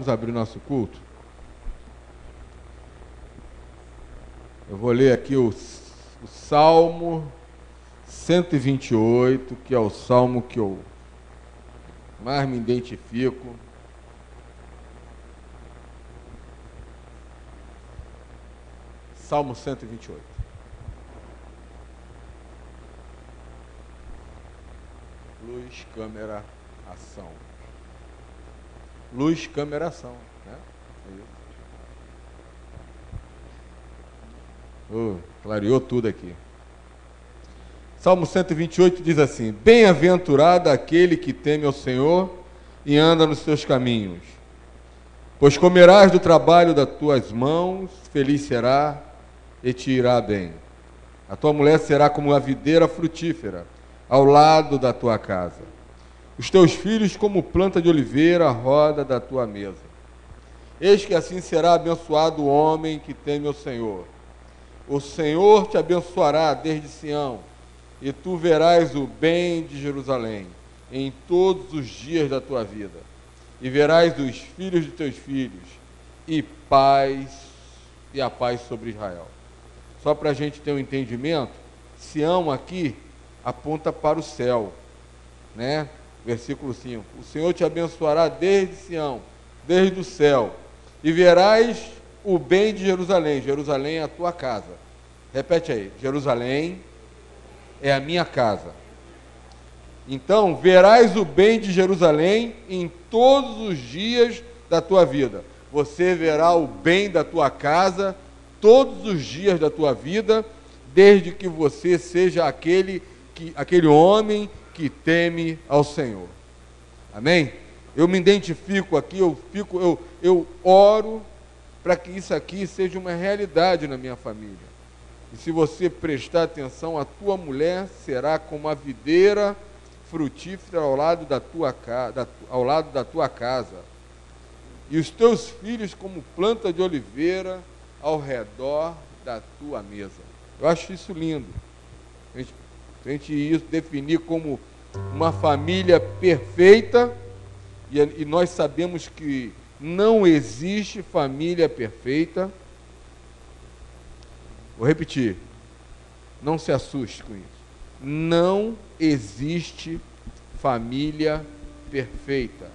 Vamos abrir nosso culto. Eu vou ler aqui o Salmo 128, que é o salmo que eu mais me identifico. Salmo 128. Luz, câmera, ação. Luz, câmera, ação, né? Clareou tudo aqui. Salmo 128 diz assim: Bem-aventurado aquele que teme ao Senhor e anda nos seus caminhos. Pois comerás do trabalho das tuas mãos, feliz será e te irá bem. A tua mulher será como a videira frutífera ao lado da tua casa. Os teus filhos como planta de oliveira à roda da tua mesa. Eis que assim será abençoado o homem que teme ao Senhor. O Senhor te abençoará desde Sião, e tu verás o bem de Jerusalém em todos os dias da tua vida. E verás os filhos de teus filhos, e a paz sobre Israel. Só para a gente ter um entendimento, Sião aqui aponta para o céu, né? Versículo 5. O Senhor te abençoará desde Sião, desde o céu, e verás o bem de Jerusalém. Jerusalém é a tua casa. Repete aí: Jerusalém é a minha casa. Então, verás o bem de Jerusalém em todos os dias da tua vida. Você verá o bem da tua casa todos os dias da tua vida, desde que você seja aquele homem que teme ao Senhor. Amém? Eu me identifico aqui, eu oro para que isso aqui seja uma realidade na minha família. E se você prestar atenção, a tua mulher será como a videira frutífera ao lado da tua casa, e os teus filhos como planta de oliveira ao redor da tua mesa. Eu acho isso lindo. A gente definir como uma família perfeita, e nós sabemos que não existe família perfeita. Vou repetir, não se assuste com isso. Não existe família perfeita.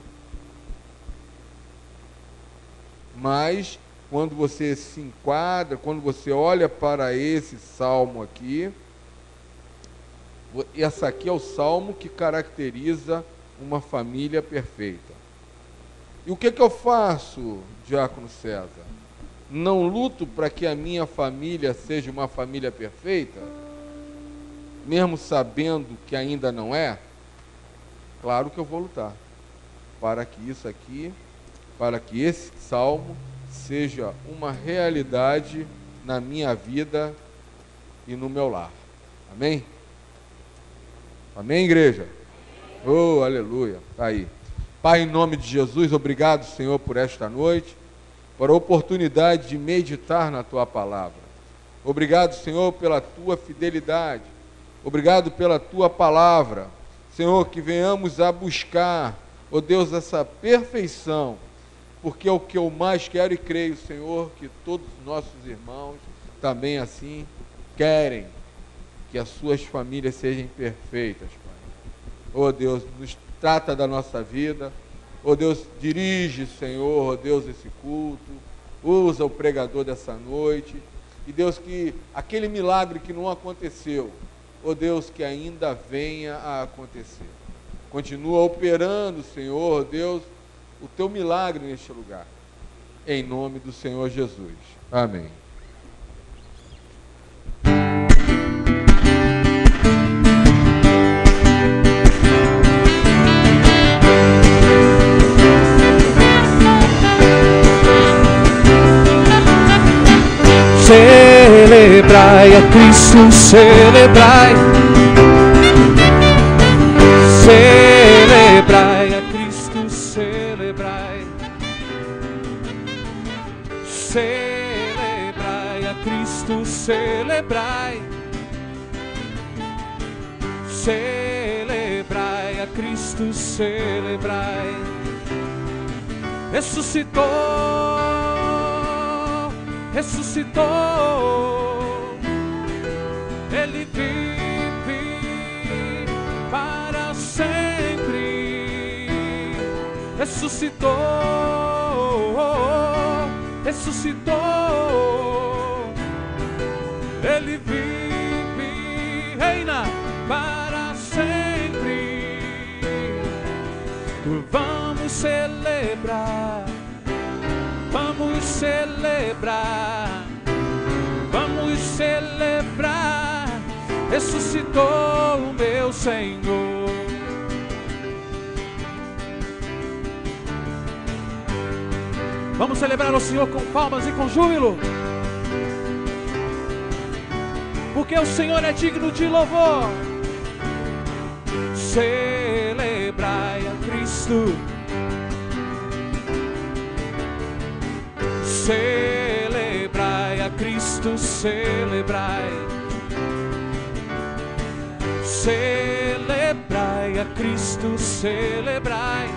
Mas, quando você se enquadra, quando você olha para esse salmo aqui, esse aqui é o salmo que caracteriza uma família perfeita. E o que eu faço, Diácono César? Não luto para que a minha família seja uma família perfeita, mesmo sabendo que ainda não é? Claro que eu vou lutar para que isso aqui, para que esse salmo seja uma realidade na minha vida e no meu lar. Amém? Amém, igreja? Oh, aleluia. Está aí. Pai, em nome de Jesus, obrigado, Senhor, por esta noite, por a oportunidade de meditar na Tua palavra. Obrigado, Senhor, pela Tua fidelidade. Obrigado pela Tua palavra. Senhor, que venhamos a buscar, ó Deus, essa perfeição, porque é o que eu mais quero e creio, Senhor, que todos os nossos irmãos também assim querem, que as suas famílias sejam perfeitas, Pai. Ó Deus, nos trata da nossa vida. Ó Deus, dirige, Senhor, ó Deus, esse culto. Usa o pregador dessa noite. E Deus, que aquele milagre que não aconteceu, ó Deus, que ainda venha a acontecer. Continua operando, Senhor, ó Deus, o teu milagre neste lugar. Em nome do Senhor Jesus. Amém. Celebrai a Cristo, celebrai. Celebrai a Cristo, celebrai. Celebrai a Cristo, celebrai. Celebrai a Cristo, celebrai. ressuscitou, ressuscitou, Ele vive para sempre, ressuscitou, ressuscitou, Ele vive, reina para sempre. Vamos celebrar, vamos celebrar, vamos celebrar, ressuscitou o meu Senhor. Vamos celebrar o Senhor com palmas e com júbilo, porque o Senhor é digno de louvor. Celebrai a Cristo, celebrai a Cristo, celebrai, celebrai a Cristo, celebrai,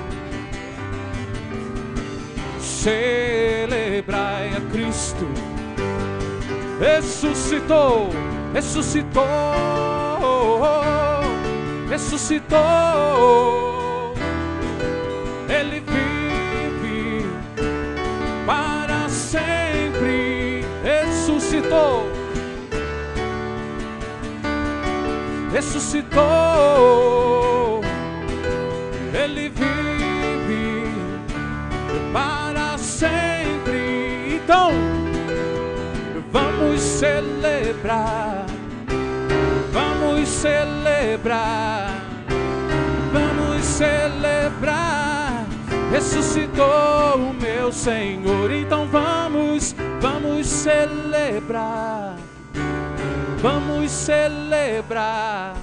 celebrai a Cristo, ressuscitou, ressuscitou, ressuscitou, Ele vive para sempre, ressuscitou, ressuscitou, Ele vive para sempre. Então, vamos celebrar, vamos celebrar, vamos celebrar, ressuscitou o meu Senhor. Então vamos celebrar, vamos celebrar,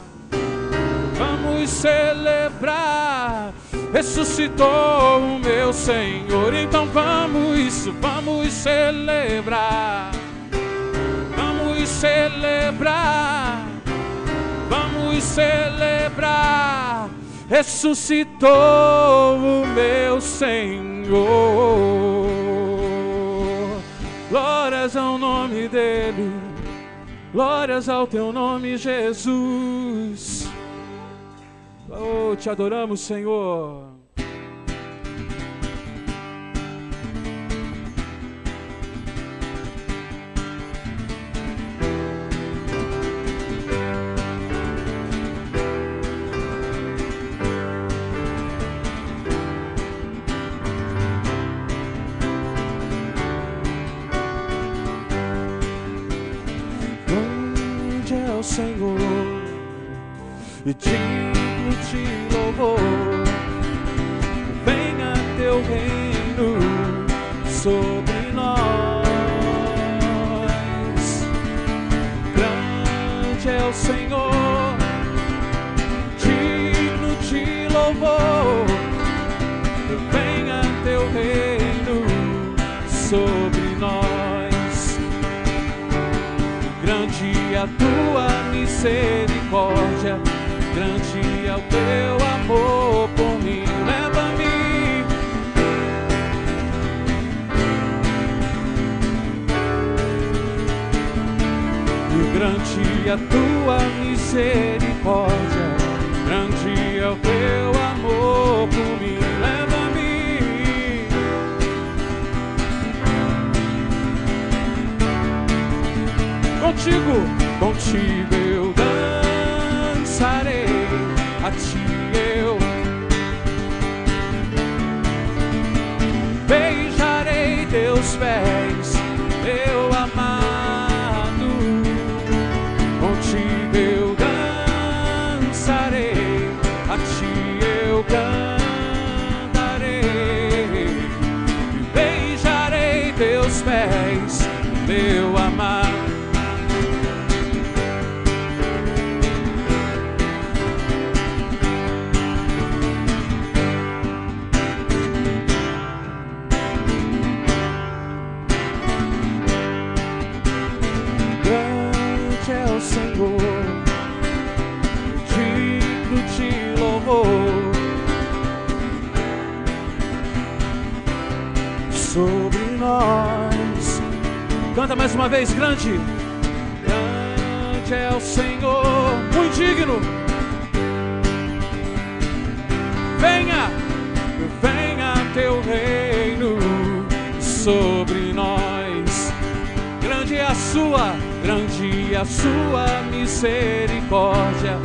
vamos celebrar, ressuscitou o meu Senhor. Então vamos celebrar, vamos celebrar, vamos celebrar, ressuscitou o meu Senhor. Glórias ao nome dele, glórias ao teu nome, Jesus. Oh, te adoramos, Senhor. Senhor, e digno de louvor, venha teu reino sobre nós. Grande é o Senhor, digno de louvor, venha teu reino sobre nós. Grande é a tua misericórdia, grande é o teu amor por mim. Leva-me, grande é a tua misericórdia, grande é o teu amor por mim. Leva-me, contigo eu dançarei, a ti eu beijarei teus pés, meu amado. Contigo eu dançarei, a ti eu cantarei, beijarei teus pés, meu amado. sobre nós. Canta mais uma vez, grande. Grande é o Senhor, muito digno. Venha, venha teu reino sobre nós. Grande é a sua misericórdia.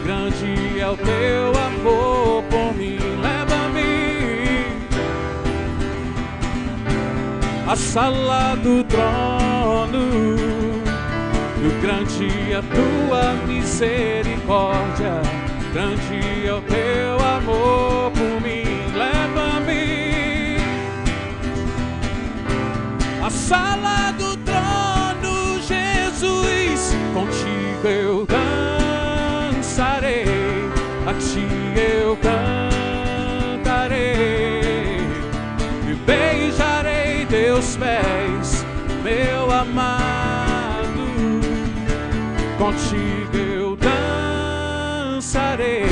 Grande é o teu amor por mim. Leva-me à sala do trono. Grande é a tua misericórdia. Grande é o teu amor por mim. Leva-me à sala do trono, Jesus. Contigo eu dançarei, a ti eu cantarei, e beijarei teus pés, meu amado. Contigo eu dançarei,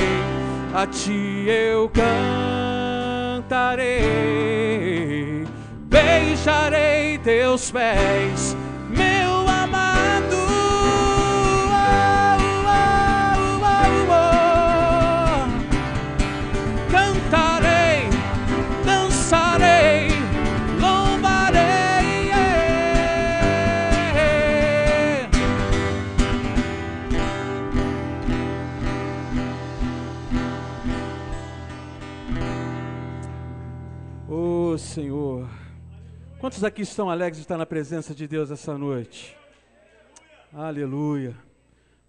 a ti eu cantarei, beijarei teus pés, meu amado. Cantarei, dançarei, louvarei. Oh Senhor, quantos aqui estão alegres de estar na presença de Deus essa noite? Aleluia.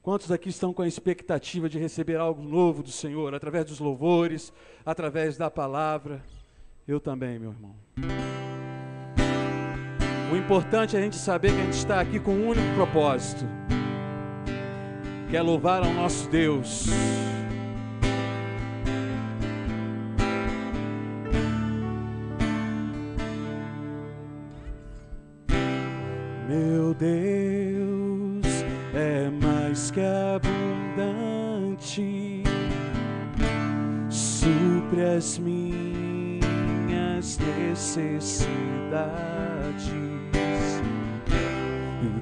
Quantos aqui estão com a expectativa de receber algo novo do Senhor, através dos louvores, através da palavra? Eu também, meu irmão. O importante é a gente saber que a gente está aqui com um único propósito, que é louvar ao nosso Deus. Meu Deus é mais que abundante, supre as minhas necessidades,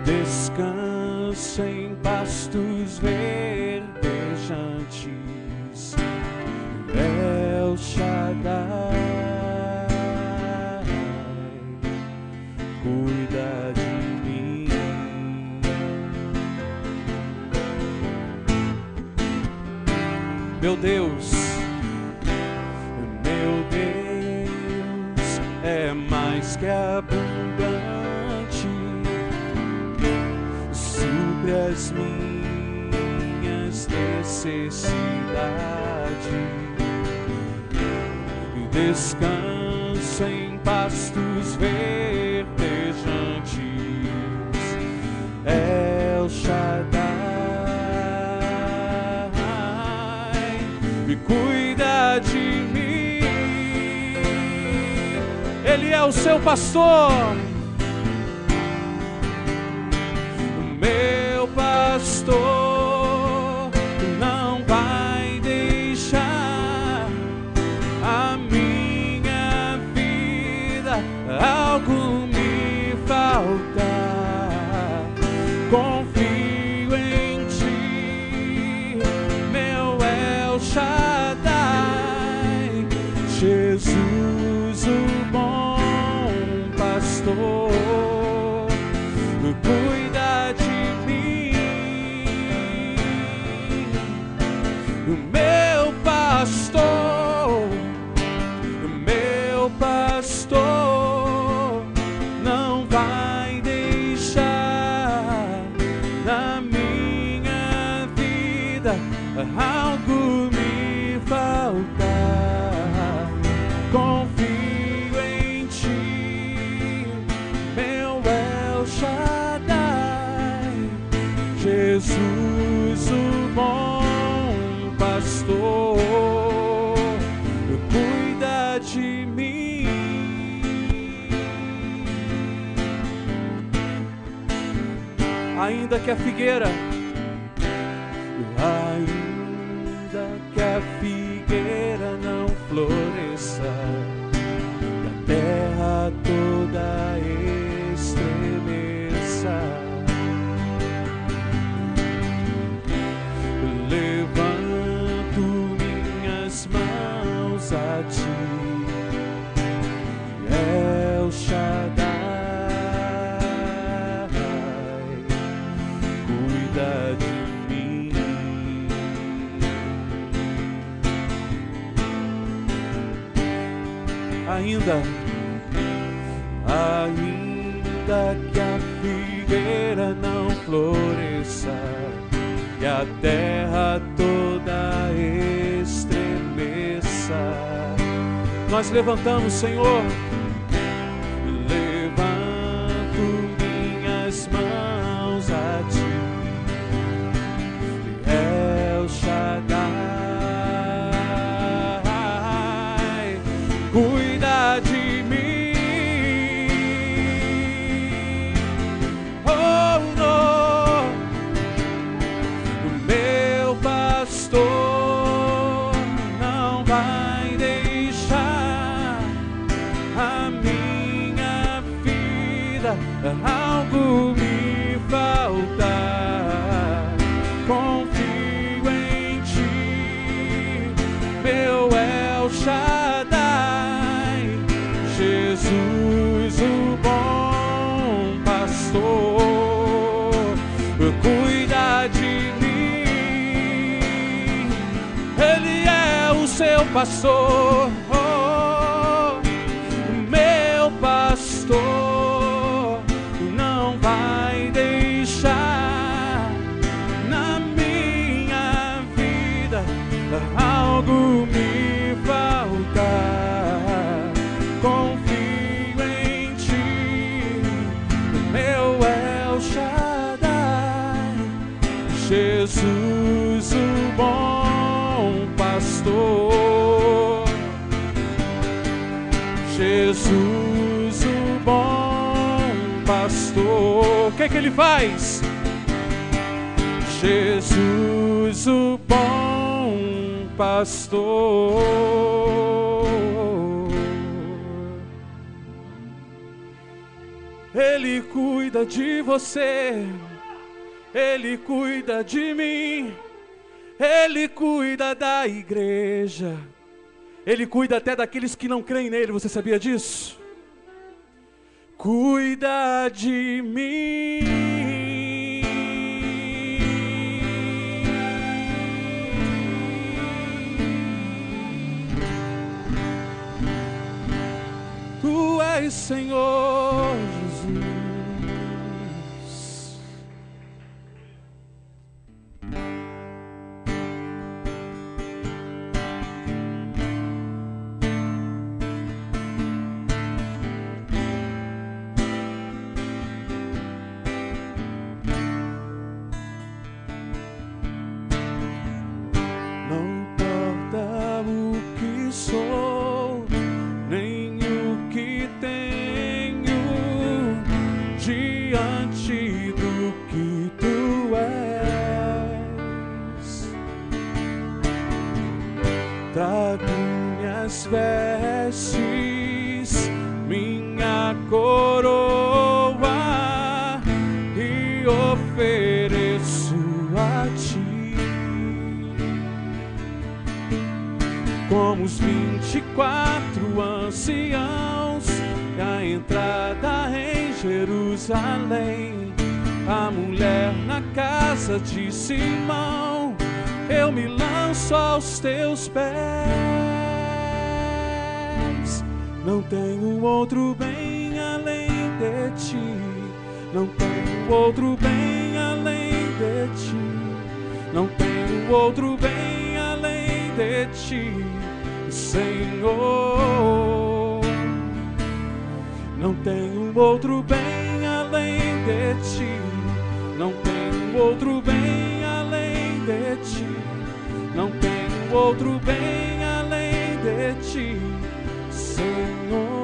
descanso em pastos verdejantes, El Shaddai cuida de mim. Meu Deus é mais que abundante, supre as minhas necessidades, descanso em pastos verdejantes, El Shaddai me cuida de mim. Ele é o seu pastor, meu pastor, não vai deixar a minha vida algo me faltar. Confio em ti, meu El Shaddai, Jesus o bom pastor, cuida de mim. Meu pastor, não vai deixar na minha vida algo me faltar. Confio em ti, meu El Shaddai, Jesus o bom pastor, cuida de mim. Ainda que a figueira, não floresça, da terra toda vida. Ainda que a figueira não floresça e a terra toda estremeça, nós levantamos, Senhor, levanto minhas mãos a Ti, El Shaddai, cuida de mim. Oh, não, o meu pastor não vai deixar a minha vida algo me faltar. Confio em Ti, meu El Shaddai, Jesus, o bom pastor, cuida de mim. Ele é o seu pastor, oh, meu pastor, não vai deixar na minha vida algo me faltar. Confio em Ti, meu El Shaddai, Jesus, o bom pastor, Jesus, o bom pastor. O que é que Ele faz? Jesus, o bom pastor. Ele cuida de você, Ele cuida de mim, Ele cuida da igreja, Ele cuida até daqueles que não creem nele. Você sabia disso? Cuida de mim. Tu és Senhor Jesus. Não importa o que sou, nem o que tenho, diante do que Tu és. Trago minhas vestes, minha coroa e ofereço a Ti. Como os 24 anciãos, a entrada em Jerusalém, a mulher na casa de Simão, eu me lanço aos Teus pés. Não tenho outro bem além de Ti, não tenho outro bem além de Ti, não tenho outro bem além de Ti, Senhor. Não tenho outro bem além de Ti, não tenho outro bem além de Ti, não tenho outro bem além de Ti, Senhor.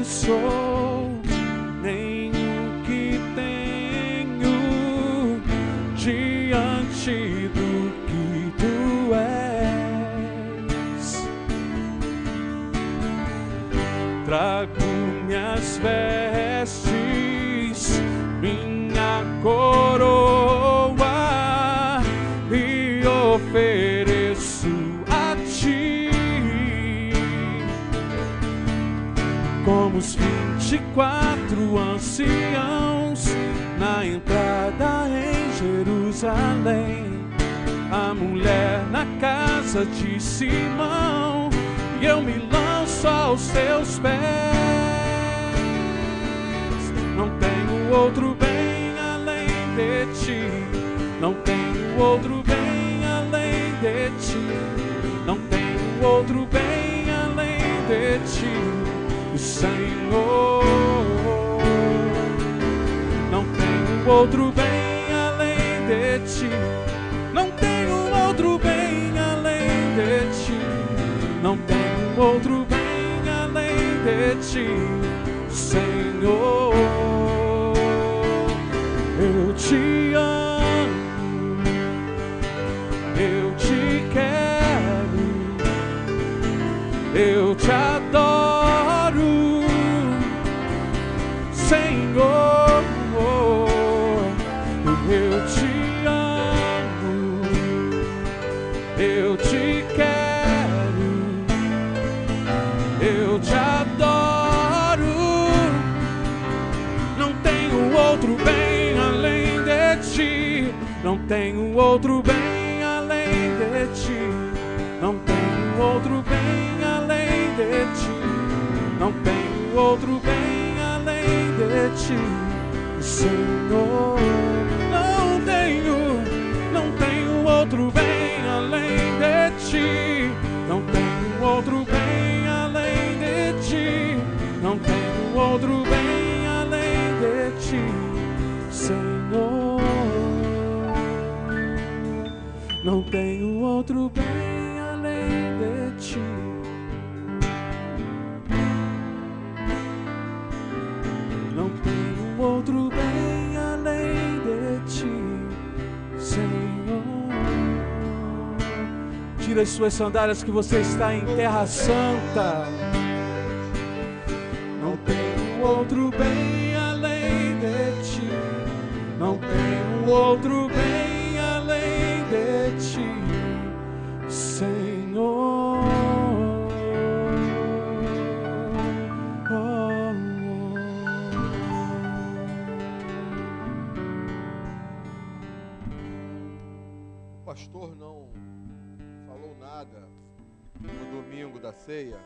Sou, nem o que tenho, diante do que Tu és. Trago minhas vestes, minha coroa ofereço a Ti. Como os 24 anciãos na entrada em Jerusalém, a mulher na casa de Simão, e eu me lanço aos Teus pés. Não tenho outro bem além de Ti, não tenho outro bem além de Ti, não tenho outro bem além de Ti, o Senhor. Não tenho outro bem além de Ti, não tenho outro bem além de Ti, não tenho outro bem além de Ti, Senhor. Eu Te amo, eu Te quero, eu Te adoro, Senhor. Eu Te amo, eu Te quero, eu Te adoro. Não tenho outro bem além de Ti, não tenho outro bem além de Ti, não tenho outro bem além de Ti, não tenho outro bem além de Ti, Senhor. Não tenho outro bem além de Ti, não tenho outro bem além de Ti, não tenho outro bem além de Ti, Senhor. Não tenho outro bem além de Ti. Não tenho outro bem além de Ti, Senhor. Tira as suas sandálias que você está em terra santa. Não tenho outro bem além de Ti, não tenho outro bem além de Ti, Senhor. O pastor não falou nada no domingo da ceia,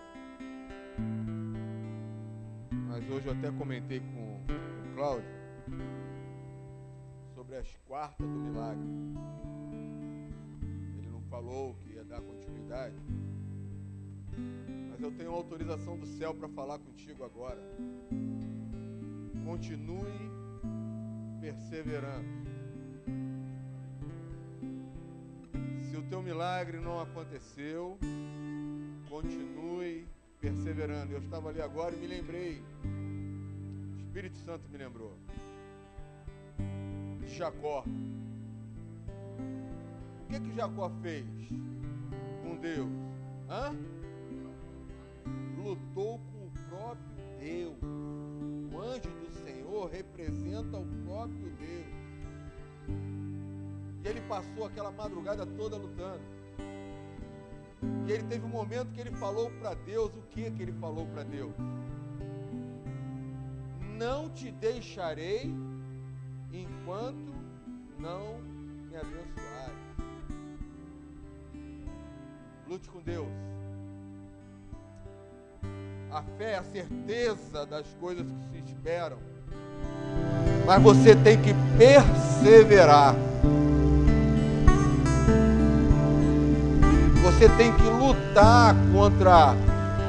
mas hoje eu até comentei com o Cláudio sobre as quartas do milagre. Ele não falou que ia dar continuidade, mas eu tenho autorização do céu para falar contigo agora. Continue perseverando. Se o teu milagre não aconteceu, continue perseverando. Eu estava ali agora e me lembrei, o Espírito Santo me lembrou de Jacó. O que Jacó fez com Deus? Lutou com o próprio Deus. O anjo do Senhor representa o próprio Deus. E ele passou aquela madrugada toda lutando. E ele teve um momento que ele falou para Deus. O que ele falou para Deus? Não te deixarei enquanto não me abençoares. Lute com Deus. A fé é a certeza das coisas que se esperam. Mas você tem que perseverar. Você tem que lutar contra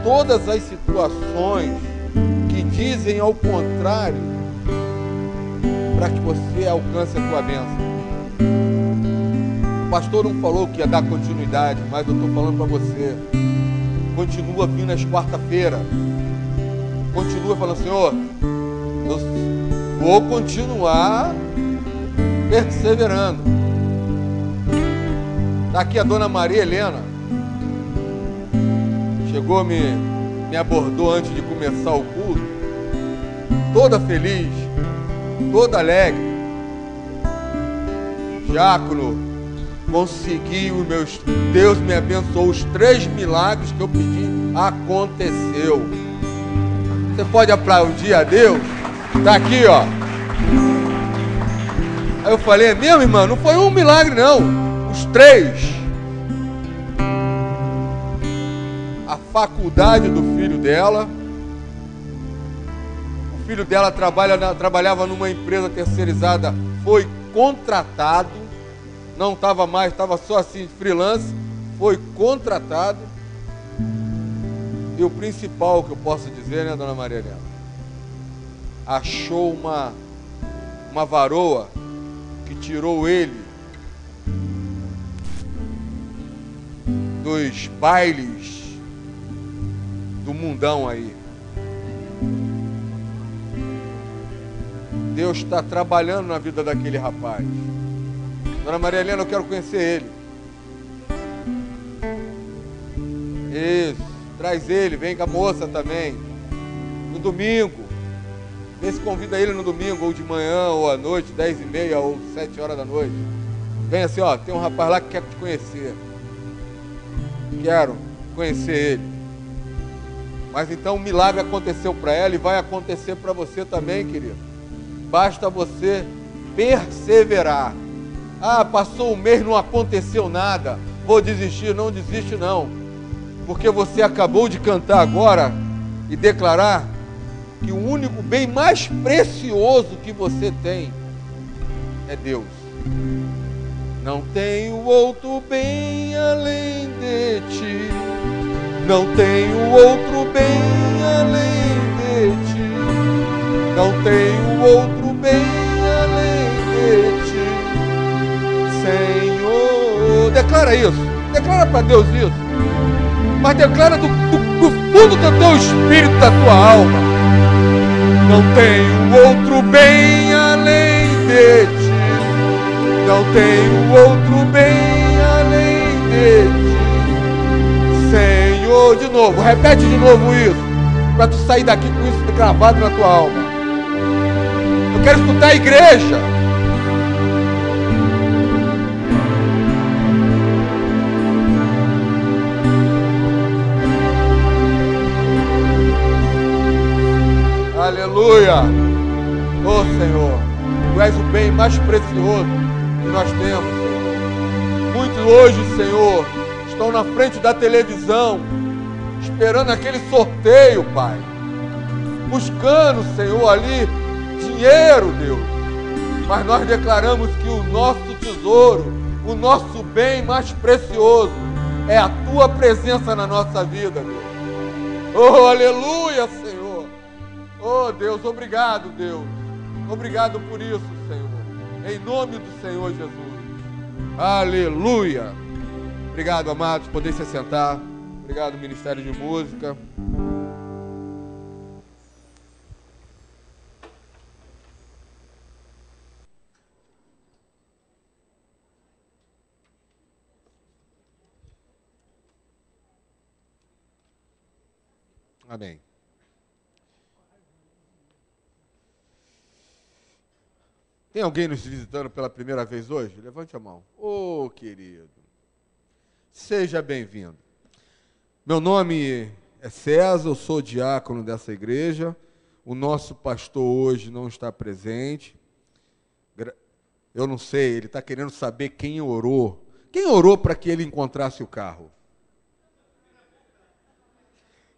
todas as situações que dizem ao contrário, para que você alcance a tua bênção. O pastor não falou que ia dar continuidade, mas eu estou falando para você. Continua vindo às quarta-feira. Continua falando, Senhor, eu vou continuar perseverando. Está aqui a dona Maria Helena. Chegou, me abordou antes de começar o culto. Toda feliz, toda alegre. Diácono consegui Deus me abençoou, os 3 milagres que eu pedi, aconteceu. Você pode aplaudir a Deus? Está aqui, ó. Aí eu falei, é mesmo, irmã? Não foi um milagre, não. Os 3. A faculdade do filho dela. O filho dela trabalhava numa empresa terceirizada, foi contratado. Não estava mais, estava só assim, freelance. Foi contratado. E o principal que eu posso dizer, né, dona Maria Helena? Achou uma varoa que tirou ele dos bailes do mundão aí. Deus está trabalhando na vida daquele rapaz. Dona Maria Helena, eu quero conhecer ele. Isso. Traz ele, vem com a moça também. No domingo. Vê se convida ele no domingo, ou de manhã, ou à noite, 10h30, ou 7 horas da noite. Vem assim, ó, tem um rapaz lá que quer te conhecer. Quero conhecer ele. Mas então um milagre aconteceu para ela e vai acontecer para você também, querido. Basta você perseverar. Ah, passou um mês, não aconteceu nada. Vou desistir. Não desiste não. Porque você acabou de cantar agora e declarar que o único bem mais precioso que você tem é Deus. Não tenho outro bem além de ti. Não tenho outro bem além de ti. Não tenho outro bem além de ti, Senhor. Declara isso. Declara para Deus isso. Mas declara do fundo do teu espírito, da tua alma. Não tenho outro bem além de ti. Não tenho outro bem além de ti, Senhor. De novo, repete de novo isso, para tu sair daqui com isso gravado na tua alma. Eu quero escutar a igreja. Aleluia! Oh Senhor, Tu és o bem mais precioso que nós temos, Senhor. Muitos hoje, Senhor, estão na frente da televisão, esperando aquele sorteio, Pai. Buscando, Senhor, ali dinheiro, Deus. Mas nós declaramos que o nosso tesouro, o nosso bem mais precioso é a Tua presença na nossa vida, Deus. Oh, aleluia, Senhor. Oh, Deus, obrigado, Deus. Obrigado por isso, Senhor. Em nome do Senhor Jesus. Aleluia. Obrigado, amados. Podem se sentar. Obrigado, Ministério de Música. Amém. Tem alguém nos visitando pela primeira vez hoje? Levante a mão. Ô, querido. Seja bem-vindo. Meu nome é César, eu sou diácono dessa igreja. O nosso pastor hoje não está presente. Eu não sei, ele está querendo saber quem orou. Quem orou para que ele encontrasse o carro?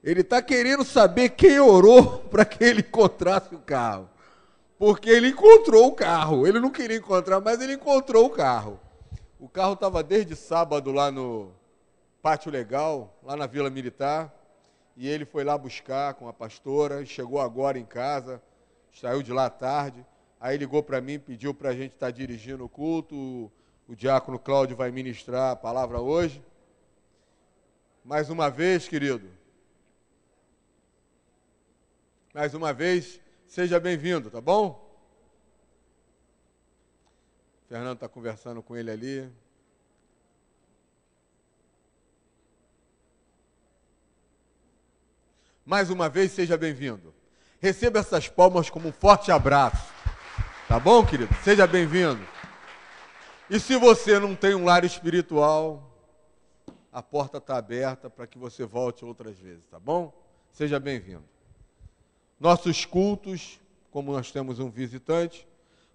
Ele está querendo saber quem orou para que ele encontrasse o carro. Porque ele encontrou o carro. Ele não queria encontrar, mas ele encontrou o carro. O carro estava desde sábado lá no Pátio Legal, lá na Vila Militar. E ele foi lá buscar com a pastora. Chegou agora em casa. Saiu de lá à tarde. Aí ligou para mim, pediu para a gente estar dirigindo o culto. O diácono Cláudio vai ministrar a palavra hoje. Mais uma vez, querido. Mais uma vez, seja bem-vindo, tá bom? O Fernando está conversando com ele ali. Mais uma vez, seja bem-vindo. Receba essas palmas como um forte abraço. Tá bom, querido? Seja bem-vindo. E se você não tem um lar espiritual, a porta está aberta para que você volte outras vezes, tá bom? Seja bem-vindo. Nossos cultos, como nós temos um visitante,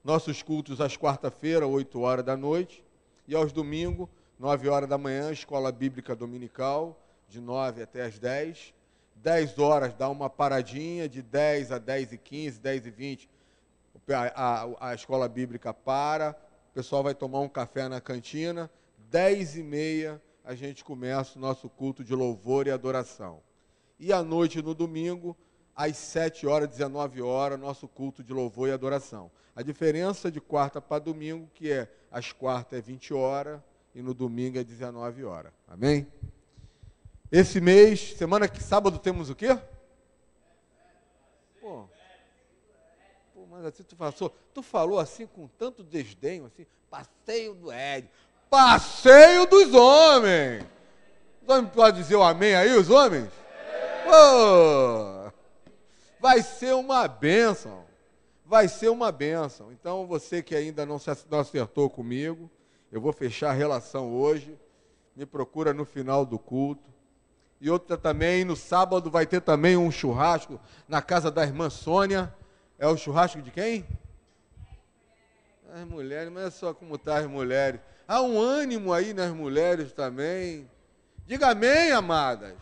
nossos cultos às quarta-feira, 8 horas da noite, e aos domingos, 9 horas da manhã, escola bíblica dominical, de 9 até as 10. 10 horas dá uma paradinha, de 10 a 10h15, 10h20, a escola bíblica para, o pessoal vai tomar um café na cantina, 10h30 a gente começa o nosso culto de louvor e adoração. E à noite, no domingo, às 7 horas, 19 horas, nosso culto de louvor e adoração. A diferença de quarta para domingo, que é às quartas é 20 horas e no domingo é 19 horas. Amém? Esse mês, sábado temos o quê? Pô, mas assim tu falou assim com tanto desdenho, assim, passeio do Ed, passeio dos homens. Os homens podem dizer o amém aí, os homens? Pô, vai ser uma bênção. Vai ser uma bênção. Então, você que ainda não acertou comigo, eu vou fechar a relação hoje. Me procura no final do culto. E outra também, no sábado vai ter também um churrasco na casa da irmã Sônia. É o churrasco de quem? As mulheres, mas é só como tá as mulheres. Há um ânimo aí nas mulheres também. Diga amém, amadas.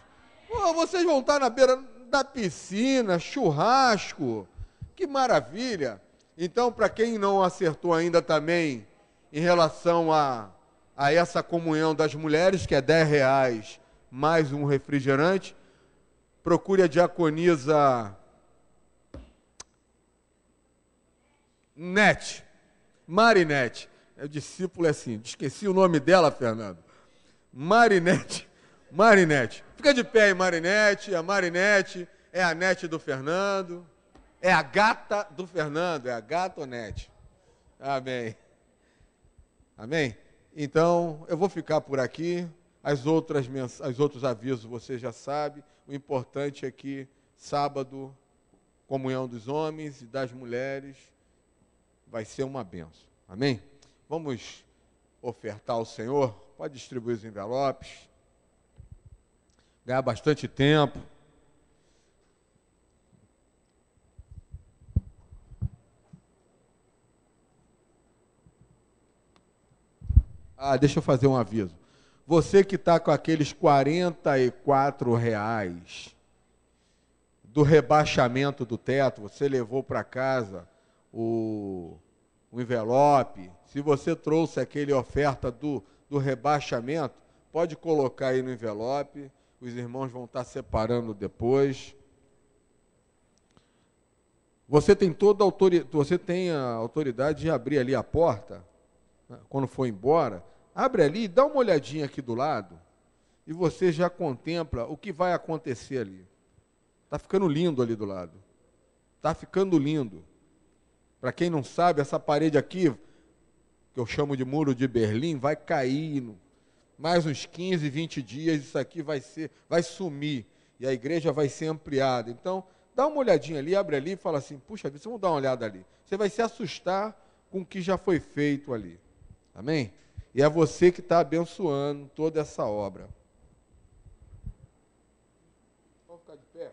Pô, vocês vão estar na beira da piscina, churrasco. Que maravilha! Então, para quem não acertou ainda também, em relação a essa comunhão das mulheres, que é R$10 mais um refrigerante, procure a diaconisa Marinete. O discípulo é assim, esqueci o nome dela, Fernando. Marinete. Fica de pé aí, Marinete. A Marinete é a nete do Fernando. É a gata do Fernando, é a gatonete. Amém. Amém? Então, eu vou ficar por aqui. Os outros avisos você já sabe. O importante é que sábado, comunhão dos homens e das mulheres, vai ser uma bênção. Amém? Vamos ofertar ao Senhor. Pode distribuir os envelopes. Ganhar bastante tempo. Deixa eu fazer um aviso. Você que está com aqueles R$44 do rebaixamento do teto, você levou para casa o envelope. Se você trouxe aquele oferta do rebaixamento, pode colocar aí no envelope. Os irmãos vão estar separando depois. Você tem a autoridade de abrir ali a porta, quando for embora. Abre ali, dá uma olhadinha aqui do lado e você já contempla o que vai acontecer ali. Está ficando lindo ali do lado. Está ficando lindo. Para quem não sabe, essa parede aqui, que eu chamo de muro de Berlim, vai cair. Mais uns 15, 20 dias, isso aqui vai sumir. E a igreja vai ser ampliada. Então, dá uma olhadinha ali, abre ali e fala assim, puxa vida, vamos dar uma olhada ali. Você vai se assustar com o que já foi feito ali. Amém? E é você que está abençoando toda essa obra. Vamos ficar de pé?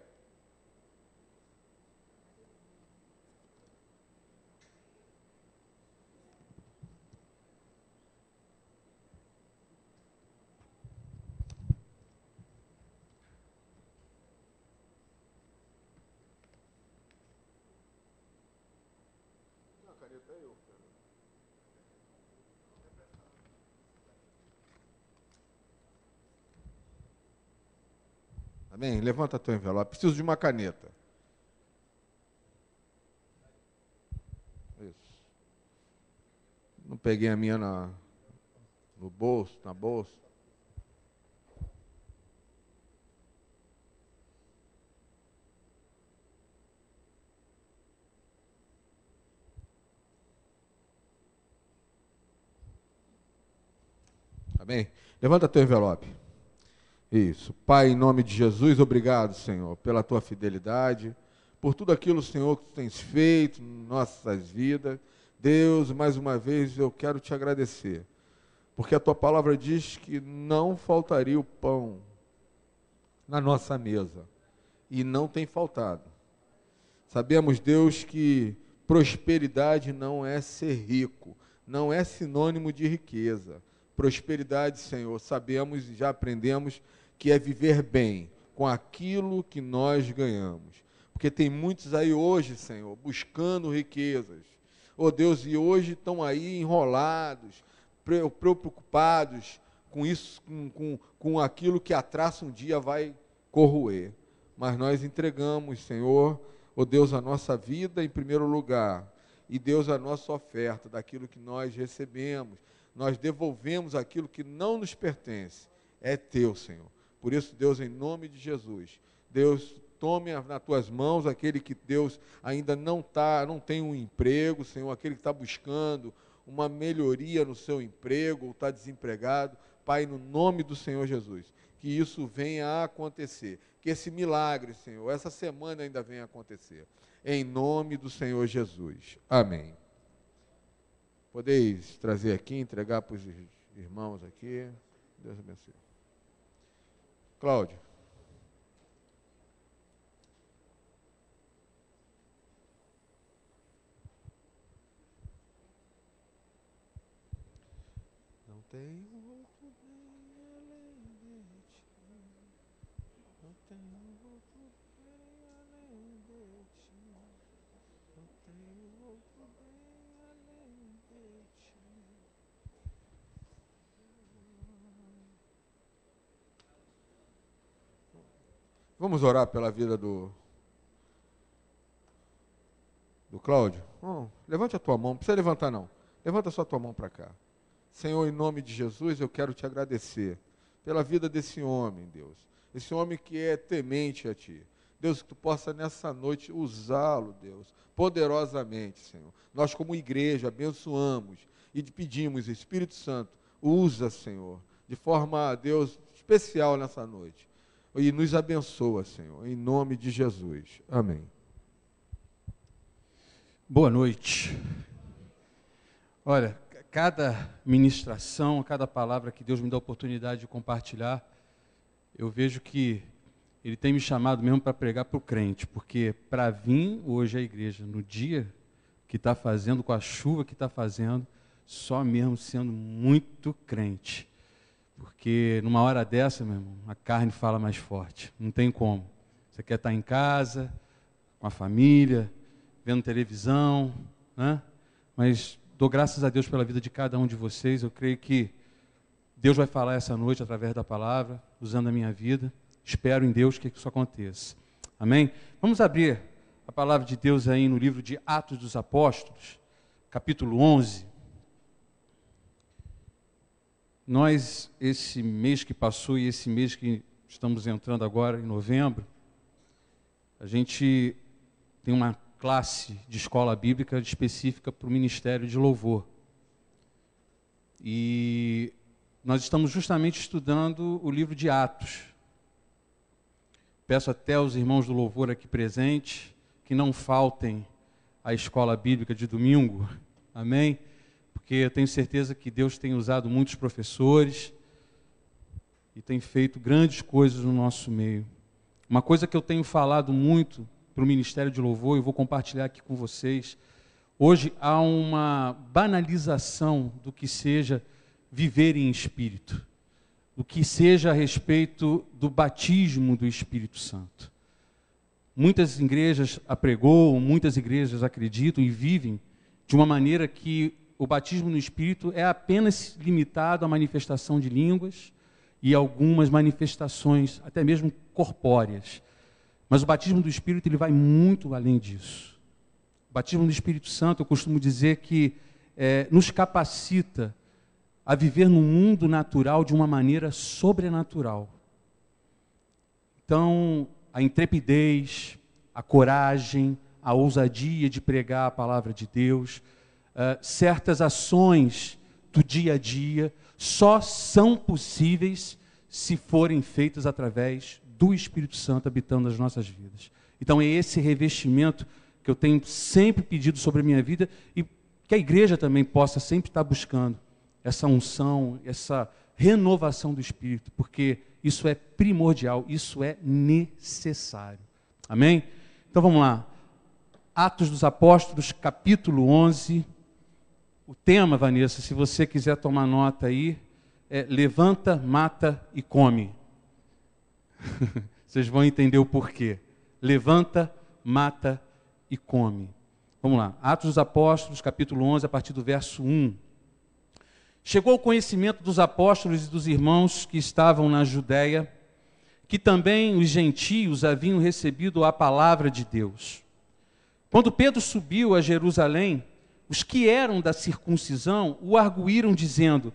Não, a caneta é eu. Amém? Levanta teu envelope. Preciso de uma caneta. Isso. Não peguei a minha na bolsa. Amém? Levanta teu envelope. Isso. Pai, em nome de Jesus, obrigado, Senhor, pela tua fidelidade, por tudo aquilo, Senhor, que tu tens feito em nossas vidas. Deus, mais uma vez eu quero te agradecer, porque a tua palavra diz que não faltaria o pão na nossa mesa, e não tem faltado. Sabemos, Deus, que prosperidade não é ser rico, não é sinônimo de riqueza. Prosperidade, Senhor, sabemos e já aprendemos que é viver bem com aquilo que nós ganhamos. Porque tem muitos aí hoje, Senhor, buscando riquezas. Oh Deus, e hoje estão aí enrolados, preocupados com isso, com aquilo que a traça um dia vai corroer. Mas nós entregamos, Senhor, oh Deus, a nossa vida em primeiro lugar, e Deus, a nossa oferta daquilo que nós recebemos. Nós devolvemos aquilo que não nos pertence, é teu, Senhor. Por isso, Deus, em nome de Jesus, Deus, tome nas tuas mãos aquele que, Deus, ainda não tem um emprego, Senhor, aquele que está buscando uma melhoria no seu emprego, ou está desempregado. Pai, no nome do Senhor Jesus, que isso venha a acontecer, que esse milagre, Senhor, essa semana ainda venha a acontecer, em nome do Senhor Jesus. Amém. Podeis trazer aqui, entregar para os irmãos aqui. Deus abençoe. Cláudio. Não tem outro bem além de ti. Não tem outro bem além de ti. Não tem outro bem além de ti. Vamos orar pela vida do Cláudio? Levante a tua mão, não precisa levantar não. Levanta só a tua mão para cá. Senhor, em nome de Jesus, eu quero te agradecer pela vida desse homem, Deus. Esse homem que é temente a Ti. Deus, que Tu possa nessa noite usá-lo, Deus, poderosamente, Senhor. Nós como igreja abençoamos e te pedimos, Espírito Santo, usa, Senhor, de forma, Deus, especial nessa noite. E nos abençoa, Senhor, em nome de Jesus. Amém. Boa noite. Olha, cada ministração, cada palavra que Deus me dá a oportunidade de compartilhar, eu vejo que Ele tem me chamado mesmo para pregar para o crente, porque para vir hoje à igreja, no dia que está fazendo, com a chuva que está fazendo, só mesmo sendo muito crente. Porque numa hora dessa, meu irmão, a carne fala mais forte, não tem como. Você quer estar em casa, com a família, vendo televisão, né? Mas dou graças a Deus pela vida de cada um de vocês. Eu creio que Deus vai falar essa noite através da palavra, usando a minha vida. Espero em Deus que isso aconteça. Amém? Vamos abrir a palavra de Deus aí no livro de Atos dos Apóstolos, capítulo 11. Nós, esse mês que passou e esse mês que estamos entrando agora, em novembro, a gente tem uma classe de escola bíblica específica para o Ministério de Louvor. E nós estamos justamente estudando o livro de Atos. Peço até aos irmãos do Louvor aqui presentes que não faltem à escola bíblica de domingo. Amém? Porque eu tenho certeza que Deus tem usado muitos professores e tem feito grandes coisas no nosso meio. Uma coisa que eu tenho falado muito para o Ministério de Louvor, e vou compartilhar aqui com vocês, hoje há uma banalização do que seja viver em espírito, do que seja a respeito do batismo do Espírito Santo. Muitas igrejas apregoam, muitas igrejas acreditam e vivem de uma maneira que o batismo no Espírito é apenas limitado à manifestação de línguas e algumas manifestações, até mesmo corpóreas. Mas o batismo do Espírito ele vai muito além disso. O batismo do Espírito Santo, eu costumo dizer que nos capacita a viver no mundo natural de uma maneira sobrenatural. Então, a intrepidez, a coragem, a ousadia de pregar a palavra de Deus, certas ações do dia a dia só são possíveis se forem feitas através do Espírito Santo habitando as nossas vidas. Então é esse revestimento que eu tenho sempre pedido sobre a minha vida e que a igreja também possa sempre estar buscando essa unção, essa renovação do Espírito, porque isso é primordial, isso é necessário. Amém? Então vamos lá. Atos dos Apóstolos, capítulo 11. O tema, Vanessa, se você quiser tomar nota aí, é levanta, mata e come. Vocês vão entender o porquê. Levanta, mata e come. Vamos lá. Atos dos Apóstolos, capítulo 11, a partir do verso 1. Chegou ao conhecimento dos apóstolos e dos irmãos que estavam na Judéia, que também os gentios haviam recebido a palavra de Deus. Quando Pedro subiu a Jerusalém, os que eram da circuncisão o arguíram, dizendo: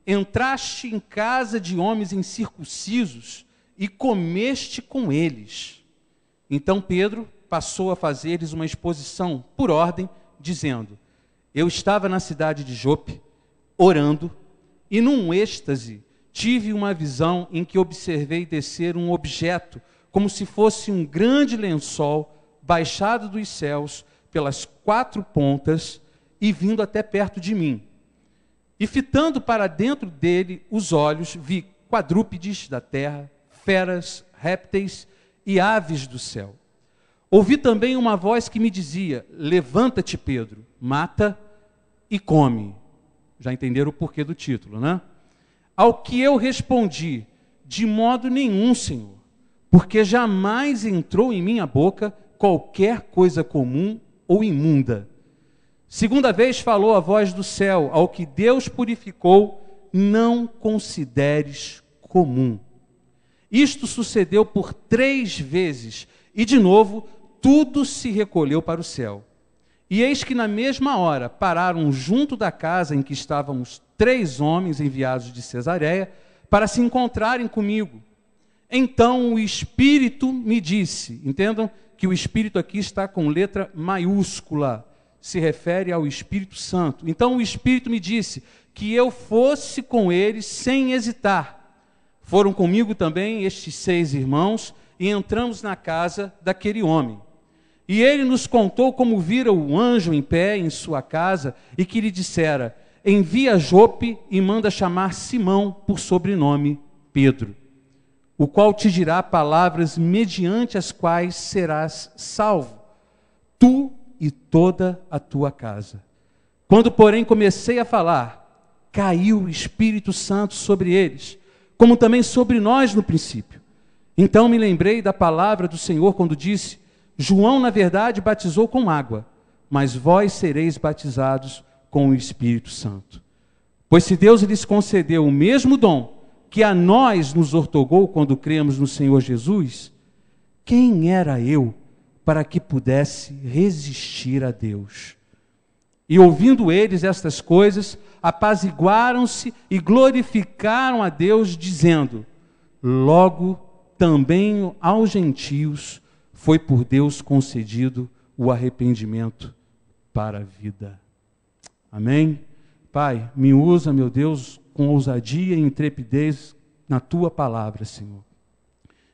entraste em casa de homens incircuncisos e comeste com eles. Então Pedro passou a fazer-lhes uma exposição por ordem, dizendo: eu estava na cidade de Jope, orando, e num êxtase tive uma visão em que observei descer um objeto, como se fosse um grande lençol, baixado dos céus pelas 4 pontas e vindo até perto de mim. E fitando para dentro dele os olhos, vi quadrúpedes da terra, feras, répteis e aves do céu. Ouvi também uma voz que me dizia: levanta-te, Pedro, mata e come. Já entenderam o porquê do título, né? Ao que eu respondi: de modo nenhum, Senhor, porque jamais entrou em minha boca qualquer coisa comum ou imunda. Segunda vez falou a voz do céu: ao que Deus purificou, não consideres comum. Isto sucedeu por 3 vezes, e de novo tudo se recolheu para o céu. E eis que na mesma hora pararam junto da casa em que estávamos 3 homens enviados de Cesareia para se encontrarem comigo. Então o Espírito me disse, entendam que o Espírito aqui está com letra maiúscula, se refere ao Espírito Santo. Então o Espírito me disse que eu fosse com eles sem hesitar. Foram comigo também estes 6 irmãos e entramos na casa daquele homem. E ele nos contou como vira o anjo em pé em sua casa e que lhe dissera: envia a Jope e manda chamar Simão, por sobrenome Pedro, o qual te dirá palavras mediante as quais serás salvo, tu e toda a tua casa. Quando, porém, comecei a falar, caiu o Espírito Santo sobre eles, como também sobre nós no princípio. Então me lembrei da palavra do Senhor quando disse: João, na verdade, batizou com água, mas vós sereis batizados com o Espírito Santo. Pois se Deus lhes concedeu o mesmo dom que a nós nos outorgou quando cremos no Senhor Jesus, quem era eu para que pudesse resistir a Deus? E ouvindo eles estas coisas, apaziguaram-se e glorificaram a Deus, dizendo: logo também aos gentios foi por Deus concedido o arrependimento para a vida. Amém? Pai, me usa, meu Deus, com ousadia e intrepidez na Tua palavra, Senhor.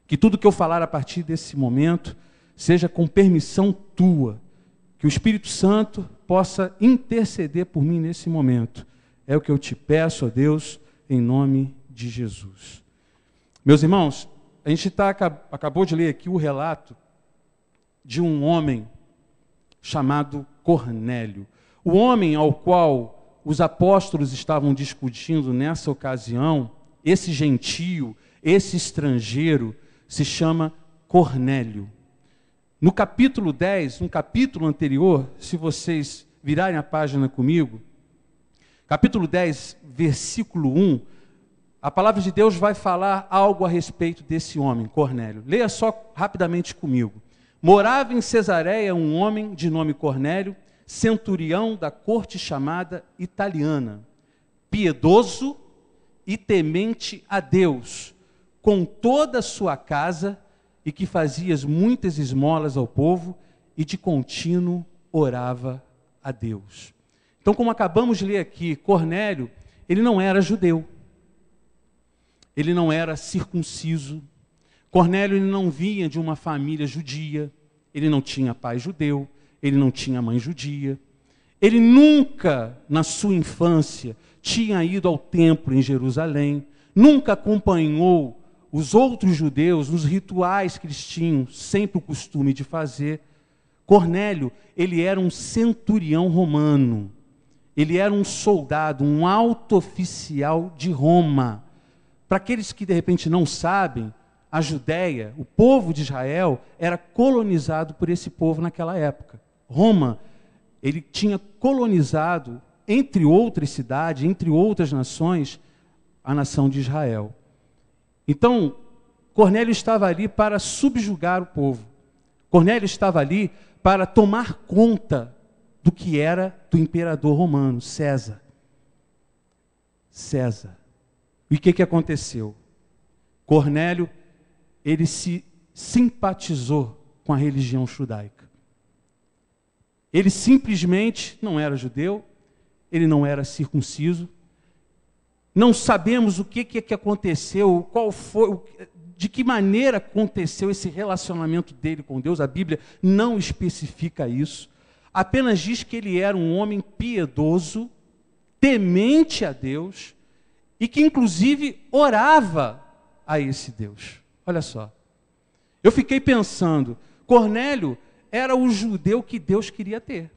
Que tudo que eu falar a partir desse momento seja com permissão Tua. Que o Espírito Santo possa interceder por mim nesse momento. É o que eu te peço, ó Deus, em nome de Jesus. Meus irmãos, a gente acabou de ler aqui o relato de um homem chamado Cornélio. O homem ao qual os apóstolos estavam discutindo nessa ocasião, esse gentio, esse estrangeiro, se chama Cornélio. No capítulo 10, um capítulo anterior, se vocês virarem a página comigo, capítulo 10, versículo 1, a palavra de Deus vai falar algo a respeito desse homem, Cornélio. Leia só rapidamente comigo. Morava em Cesareia um homem de nome Cornélio, centurião da corte chamada italiana, piedoso e temente a Deus, com toda a sua casa, e que fazia muitas esmolas ao povo, e de contínuo orava a Deus. Então, como acabamos de ler aqui, Cornélio, ele não era judeu, ele não era circunciso, Cornélio ele não vinha de uma família judia, ele não tinha pai judeu, ele não tinha mãe judia, Ele nunca, na sua infância, tinha ido ao templo em Jerusalém, nunca acompanhou os outros judeus nos rituais que eles tinham sempre o costume de fazer. Cornélio, ele era um centurião romano, ele era um soldado, um alto oficial de Roma. Para aqueles que de repente não sabem, a Judéia, o povo de Israel, era colonizado por esse povo naquela época. Roma, ele tinha colonizado, entre outras cidades, entre outras nações, a nação de Israel. Então, Cornélio estava ali para subjugar o povo. Cornélio estava ali para tomar conta do que era do imperador romano, César. César. E o que aconteceu? Cornélio, ele se simpatizou com a religião judaica. Ele simplesmente não era judeu, ele não era circunciso. Não sabemos o que aconteceu, qual foi, de que maneira aconteceu esse relacionamento dele com Deus. A Bíblia não especifica isso. Apenas diz que ele era um homem piedoso, temente a Deus, e que inclusive orava a esse Deus. Olha só. Eu fiquei pensando, Cornélio era o judeu que Deus queria ter.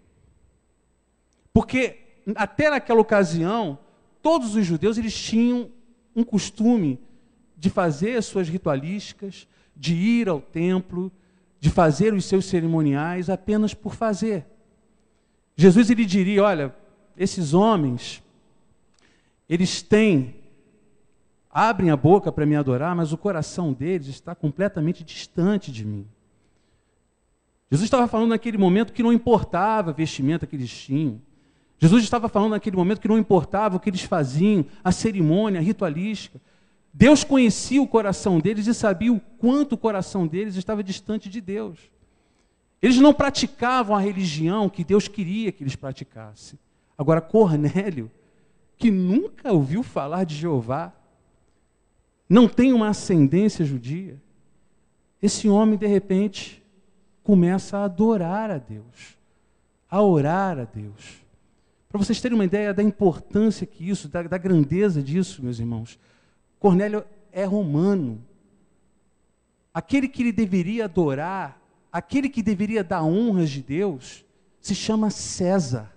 Porque até naquela ocasião, todos os judeus eles tinham um costume de fazer as suas ritualísticas, de ir ao templo, de fazer os seus cerimoniais apenas por fazer. Jesus ele diria, olha, esses homens, eles abrem a boca para me adorar, mas o coração deles está completamente distante de mim. Jesus estava falando naquele momento que não importava a vestimenta que eles tinham. Jesus estava falando naquele momento que não importava o que eles faziam, a cerimônia, a ritualística. Deus conhecia o coração deles e sabia o quanto o coração deles estava distante de Deus. Eles não praticavam a religião que Deus queria que eles praticassem. Agora, Cornélio, que nunca ouviu falar de Jeová, não tem uma ascendência judia, esse homem, de repente, começa a adorar a Deus, a orar a Deus. Para vocês terem uma ideia da importância que isso, da grandeza disso, meus irmãos, Cornélio é romano. Aquele que ele deveria adorar, aquele que deveria dar honras de Deus, se chama César.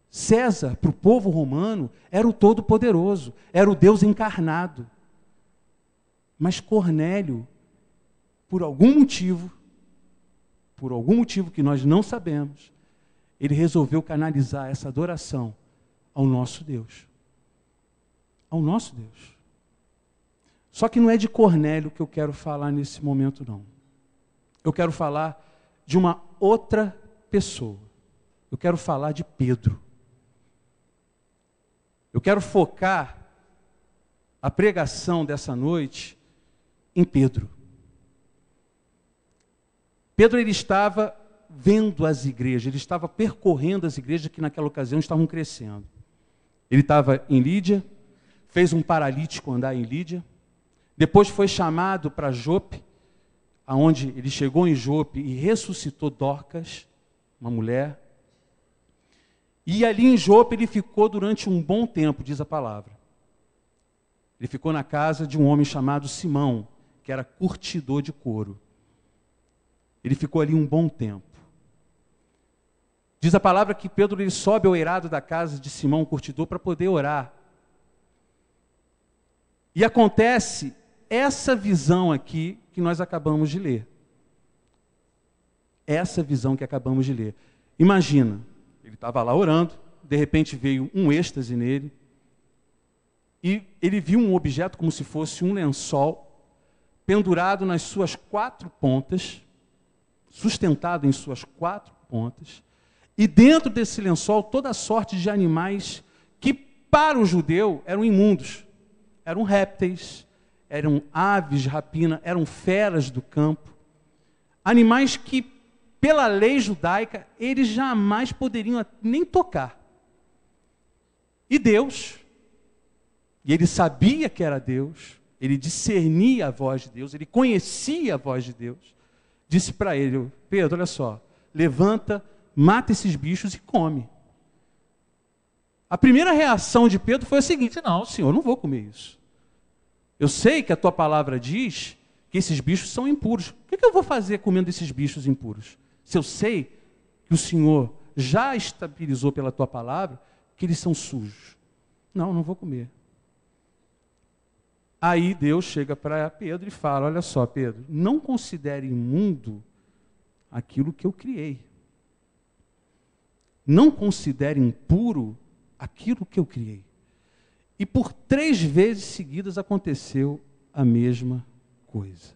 César, para o povo romano, era o Todo-Poderoso, era o Deus encarnado. Mas Cornélio, por algum motivo que nós não sabemos, ele resolveu canalizar essa adoração ao nosso Deus. Ao nosso Deus. Só que não é de Cornélio que eu quero falar nesse momento, não. Eu quero falar de uma outra pessoa. Eu quero falar de Pedro. Eu quero focar a pregação dessa noite em Pedro. Pedro ele estava vendo as igrejas, ele estava percorrendo as igrejas que naquela ocasião estavam crescendo. Ele estava em Lídia, fez um paralítico andar em Lídia, depois foi chamado para Jope, aonde ele chegou em Jope e ressuscitou Dorcas, uma mulher. E ali em Jope ele ficou durante um bom tempo, diz a palavra. Ele ficou na casa de um homem chamado Simão, que era curtidor de couro. Ele ficou ali um bom tempo. Diz a palavra que Pedro ele sobe ao eirado da casa de Simão, curtidor, para poder orar. E acontece essa visão aqui que nós acabamos de ler. Essa visão que acabamos de ler. Imagina, ele estava lá orando, de repente veio um êxtase nele, e ele viu um objeto como se fosse um lençol, pendurado nas suas 4 pontas, sustentado em suas 4 pontas, e dentro desse lençol toda sorte de animais que para o judeu eram imundos, eram répteis, eram aves de rapina, eram feras do campo, animais que pela lei judaica eles jamais poderiam nem tocar. E Deus, e ele sabia que era Deus, ele discernia a voz de Deus, ele conhecia a voz de Deus, disse para ele: Pedro, olha só, levanta, mata esses bichos e come. A primeira reação de Pedro foi a seguinte: não, Senhor, eu não vou comer isso. Eu sei que a tua palavra diz que esses bichos são impuros. O que eu vou fazer comendo esses bichos impuros? Se eu sei que o Senhor já estabilizou pela tua palavra que eles são sujos. Não, não vou comer. Aí Deus chega para Pedro e fala: olha só, Pedro, não considere imundo aquilo que eu criei. Não considere impuro aquilo que eu criei. E por 3 vezes seguidas aconteceu a mesma coisa.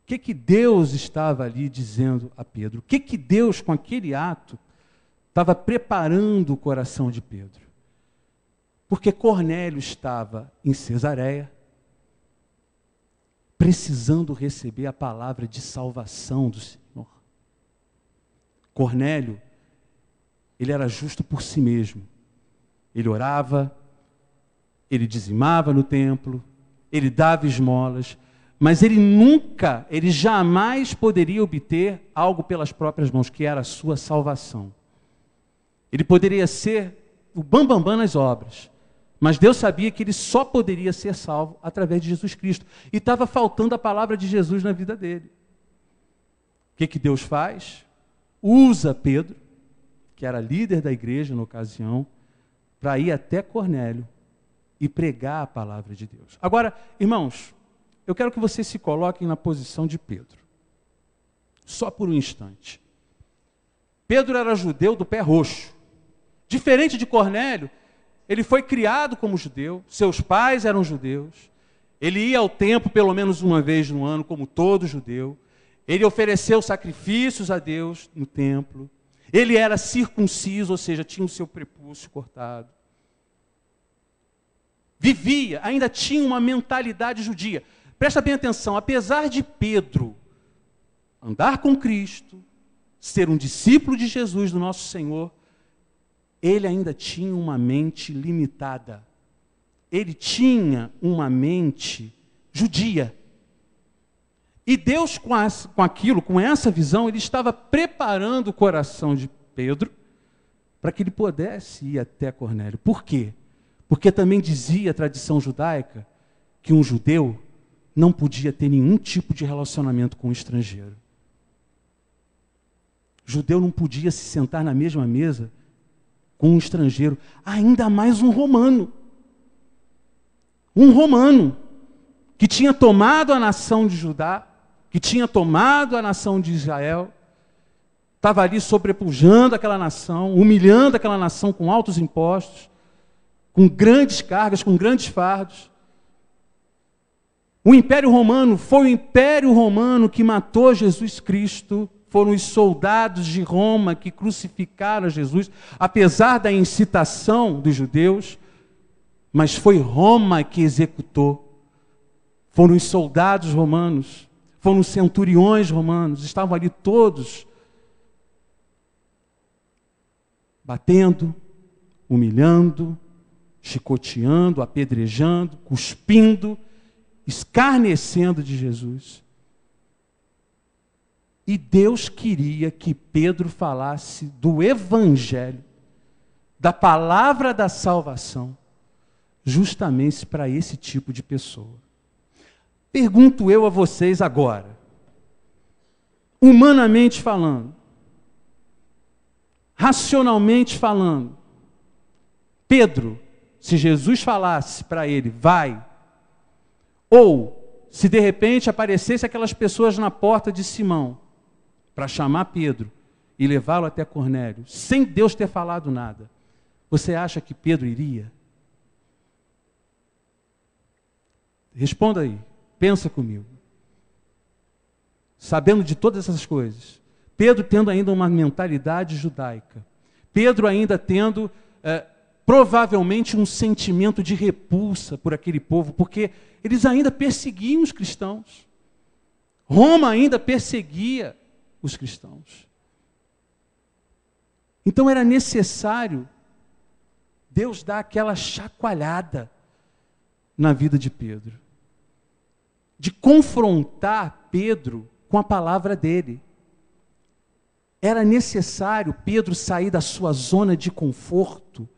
O que Deus estava ali dizendo a Pedro? O que Deus, com aquele ato, estava preparando o coração de Pedro? Porque Cornélio estava em Cesareia, precisando receber a palavra de salvação do Senhor. Cornélio, ele era justo por si mesmo. Ele orava, ele dizimava no templo, ele dava esmolas, mas ele jamais poderia obter algo pelas próprias mãos, que era a sua salvação. Ele poderia ser o bambambam nas obras, mas Deus sabia que ele só poderia ser salvo através de Jesus Cristo. E estava faltando a palavra de Jesus na vida dele. O que Deus faz? Usa Pedro, que era líder da igreja na ocasião, para ir até Cornélio e pregar a palavra de Deus. Agora, irmãos, eu quero que vocês se coloquem na posição de Pedro. Só por um instante. Pedro era judeu do pé roxo. Diferente de Cornélio, ele foi criado como judeu, seus pais eram judeus, ele ia ao templo pelo menos uma vez no ano, como todo judeu, ele ofereceu sacrifícios a Deus no templo, ele era circunciso, ou seja, tinha o seu prepúcio cortado. Vivia, ainda tinha uma mentalidade judia. Presta bem atenção, apesar de Pedro andar com Cristo, ser um discípulo de Jesus, do nosso Senhor, ele ainda tinha uma mente limitada. Ele tinha uma mente judia. E Deus, com essa visão, ele estava preparando o coração de Pedro para que ele pudesse ir até Cornélio. Por quê? Porque também dizia a tradição judaica que um judeu não podia ter nenhum tipo de relacionamento com um estrangeiro. O judeu não podia se sentar na mesma mesa com um estrangeiro, ainda mais um romano. Um romano que tinha tomado a nação de Judá, que tinha tomado a nação de Israel, estava ali sobrepujando aquela nação, humilhando aquela nação com altos impostos, com grandes cargas, com grandes fardos. O Império Romano foi o Império Romano que matou Jesus Cristo. Foram os soldados de Roma que crucificaram Jesus, apesar da incitação dos judeus, mas foi Roma que executou. Foram os soldados romanos, foram os centuriões romanos, estavam ali todos batendo, humilhando, chicoteando, apedrejando, cuspindo, escarnecendo de Jesus. E Deus queria que Pedro falasse do Evangelho, da palavra da salvação, justamente para esse tipo de pessoa. Pergunto eu a vocês agora, humanamente falando, racionalmente falando, Pedro, se Jesus falasse para ele, vai, ou se de repente aparecesse aquelas pessoas na porta de Simão, para chamar Pedro e levá-lo até Cornélio, sem Deus ter falado nada, você acha que Pedro iria? Responda aí, pensa comigo. Sabendo de todas essas coisas, Pedro tendo ainda uma mentalidade judaica, Pedro ainda tendo provavelmente um sentimento de repulsa por aquele povo, porque eles ainda perseguiam os cristãos. Roma ainda perseguia os cristãos. Então era necessário Deus dar aquela chacoalhada na vida de Pedro, de confrontar Pedro com a palavra dele. Era necessário Pedro sair da sua zona de conforto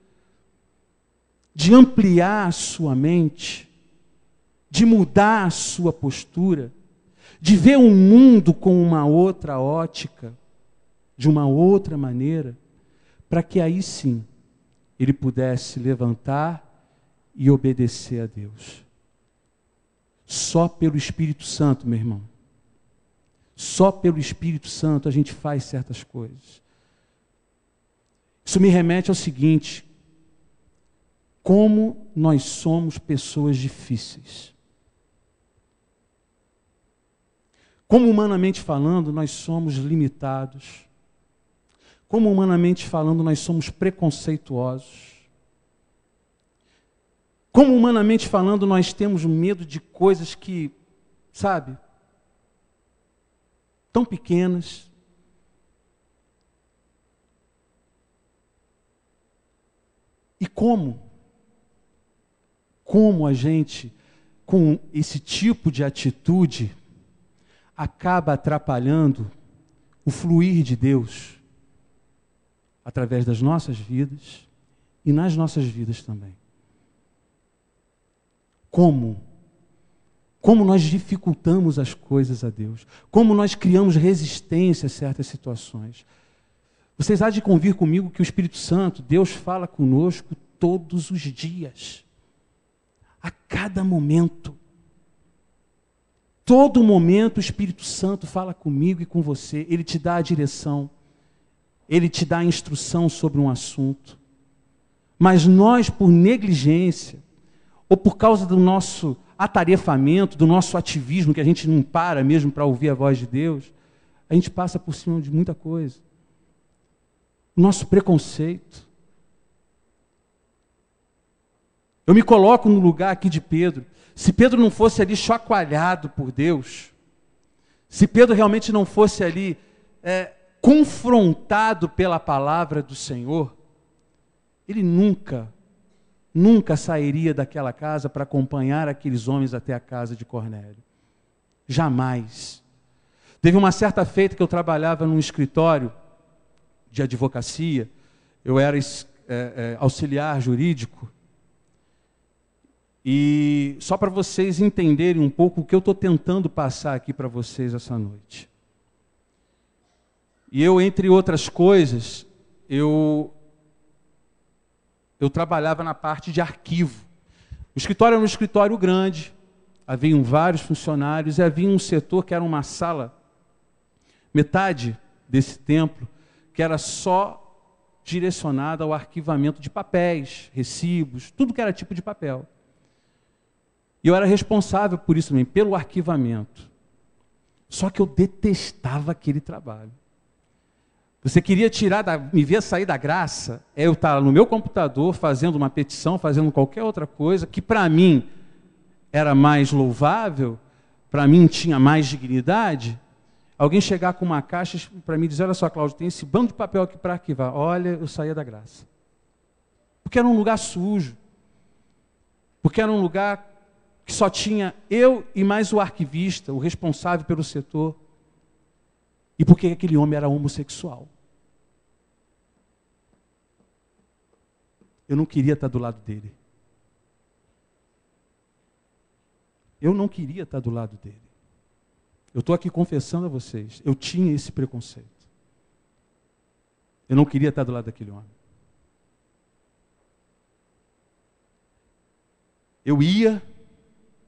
de ampliar a sua mente, de mudar a sua postura, de ver o mundo com uma outra ótica, de uma outra maneira, para que aí sim ele pudesse levantar e obedecer a Deus. Só pelo Espírito Santo, meu irmão. Só pelo Espírito Santo a gente faz certas coisas. Isso me remete ao seguinte: como nós somos pessoas difíceis. Como humanamente falando, nós somos limitados. Como humanamente falando, nós somos preconceituosos. Como humanamente falando, nós temos medo de coisas que, sabe, tão pequenas. E como a gente, com esse tipo de atitude, acaba atrapalhando o fluir de Deus através das nossas vidas e nas nossas vidas também. Como nós dificultamos as coisas a Deus, como nós criamos resistência a certas situações. Vocês há de convir comigo que o Espírito Santo, Deus fala conosco todos os dias, a cada momento. Todo momento o Espírito Santo fala comigo e com você, Ele te dá a direção, Ele te dá a instrução sobre um assunto. Mas nós, por negligência, ou por causa do nosso atarefamento, do nosso ativismo, que a gente não para mesmo para ouvir a voz de Deus, a gente passa por cima de muita coisa. O nosso preconceito. Eu me coloco no lugar aqui de Pedro. Se Pedro não fosse ali chacoalhado por Deus, se Pedro realmente não fosse ali confrontado pela palavra do Senhor, ele nunca sairia daquela casa para acompanhar aqueles homens até a casa de Cornélio. Jamais. Teve uma certa feita que eu trabalhava num escritório de advocacia, eu era auxiliar jurídico, e só para vocês entenderem um pouco o que eu estou tentando passar aqui para vocês essa noite. E eu, entre outras coisas, eu trabalhava na parte de arquivo. O escritório era um escritório grande, haviam vários funcionários, e havia um setor que era uma sala, metade desse templo, que era só direcionada ao arquivamento de papéis, recibos, tudo que era tipo de papel. E eu era responsável por isso também, pelo arquivamento. Só que eu detestava aquele trabalho. Você queria me ver sair da graça, eu estar no meu computador fazendo uma petição, fazendo qualquer outra coisa, que para mim era mais louvável, para mim tinha mais dignidade. Alguém chegar com uma caixa para mim e dizer: olha só, Cláudio, tem esse bando de papel aqui para arquivar. Olha, eu saía da graça. Porque era um lugar sujo. Porque era um lugar que só tinha eu e mais o arquivista, o responsável pelo setor. E porque aquele homem era homossexual. Eu não queria estar do lado dele. Eu não queria estar do lado dele. Eu estou aqui confessando a vocês, eu tinha esse preconceito. Eu não queria estar do lado daquele homem.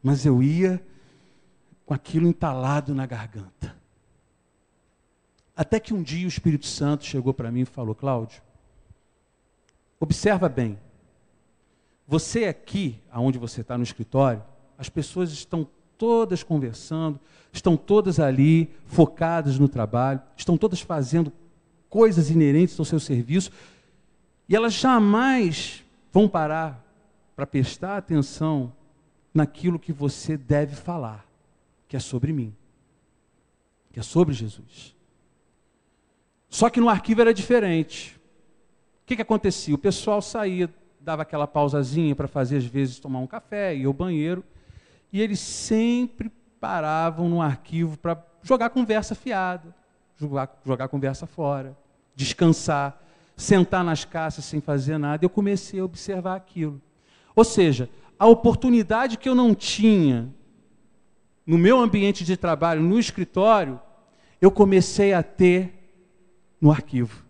Mas eu ia com aquilo entalado na garganta. Até que um dia o Espírito Santo chegou para mim e falou: Cláudio, observa bem, você aqui, aonde você está no escritório, as pessoas estão todas conversando, estão todas ali, focadas no trabalho, estão todas fazendo coisas inerentes ao seu serviço, e elas jamais vão parar para prestar atenção naquilo que você deve falar, que é sobre mim, que é sobre Jesus. Só que no arquivo era diferente. O que acontecia? O pessoal saía, dava aquela pausazinha para fazer, às vezes, tomar um café, ir ao banheiro, e eles sempre paravam no arquivo para jogar conversa fiada, jogar conversa fora, descansar, sentar nas caças sem fazer nada. Eu comecei a observar aquilo. Ou seja, a oportunidade que eu não tinha no meu ambiente de trabalho, no escritório, eu comecei a ter no arquivo.